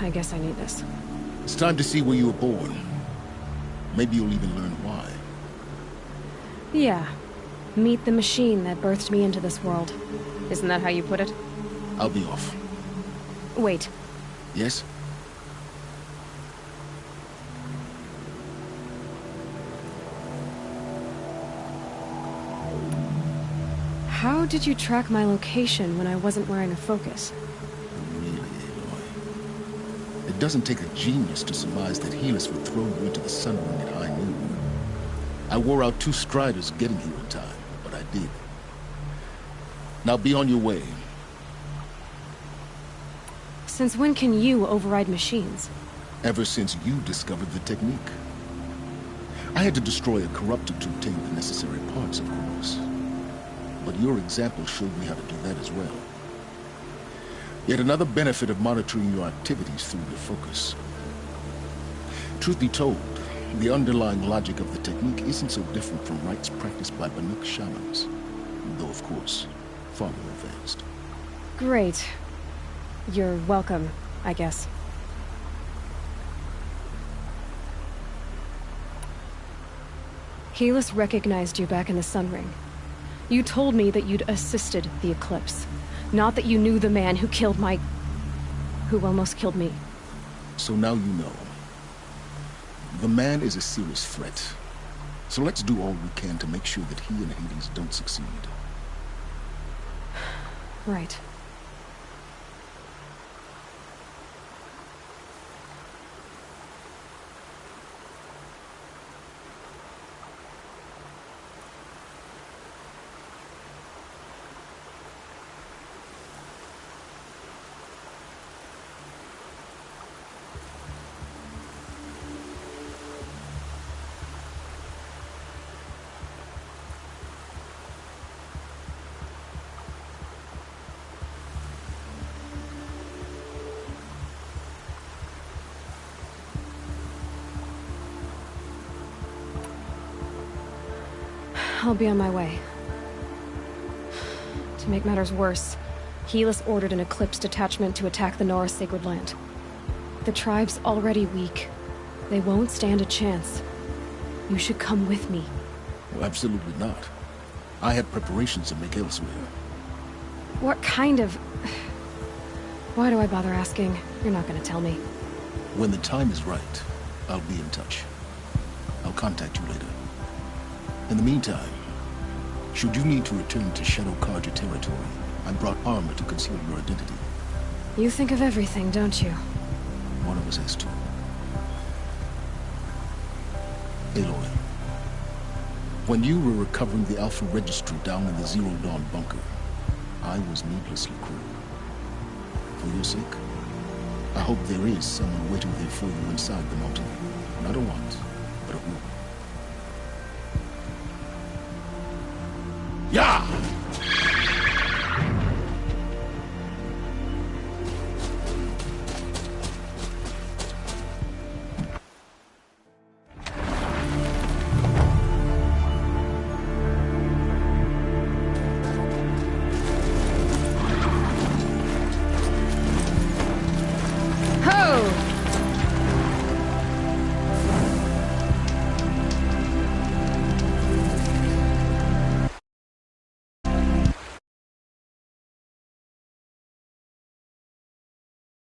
I guess I need this. It's time to see where you were born. Maybe you'll even learn why. Yeah. Meet the machine that birthed me into this world. Isn't that how you put it? I'll be off. Wait. Yes? How did you track my location when I wasn't wearing a focus? Really, Aloy. It doesn't take a genius to surmise that Helis would throw you into the sun ring at high noon. I wore out 2 striders getting here in time, but I did. Now be on your way. Since when can you override machines? Ever since you discovered the technique. I had to destroy a corruptor to obtain the necessary parts, of course. But your example showed me how to do that as well. Yet another benefit of monitoring your activities through your focus. Truth be told, the underlying logic of the technique isn't so different from rites practiced by Banuk shamans. Though, of course, far more advanced. Great. You're welcome, I guess. Helis recognized you back in the Sun Ring. You told me that you'd assisted the Eclipse. Not that you knew the man who killed who almost killed me. So now you know. The man is a serious threat. So let's do all we can to make sure that he and Hades don't succeed. Right. I'll be on my way. To make matters worse, Helis ordered an Eclipse detachment to attack the Nora Sacred Land. The tribe's already weak. They won't stand a chance. You should come with me. Well, absolutely not. I have preparations to make elsewhere. What kind of... Why do I bother asking? You're not gonna tell me. When the time is right, I'll be in touch. I'll contact you later. In the meantime, should you need to return to Shadow Karja territory, I brought armor to conceal your identity. You think of everything, don't you? One of us has to. Aloy, when you were recovering the Alpha Registry down in the Zero Dawn bunker, I was needlessly cruel. For your sake, I hope there is someone waiting there for you inside the mountain. Not a want, but a who.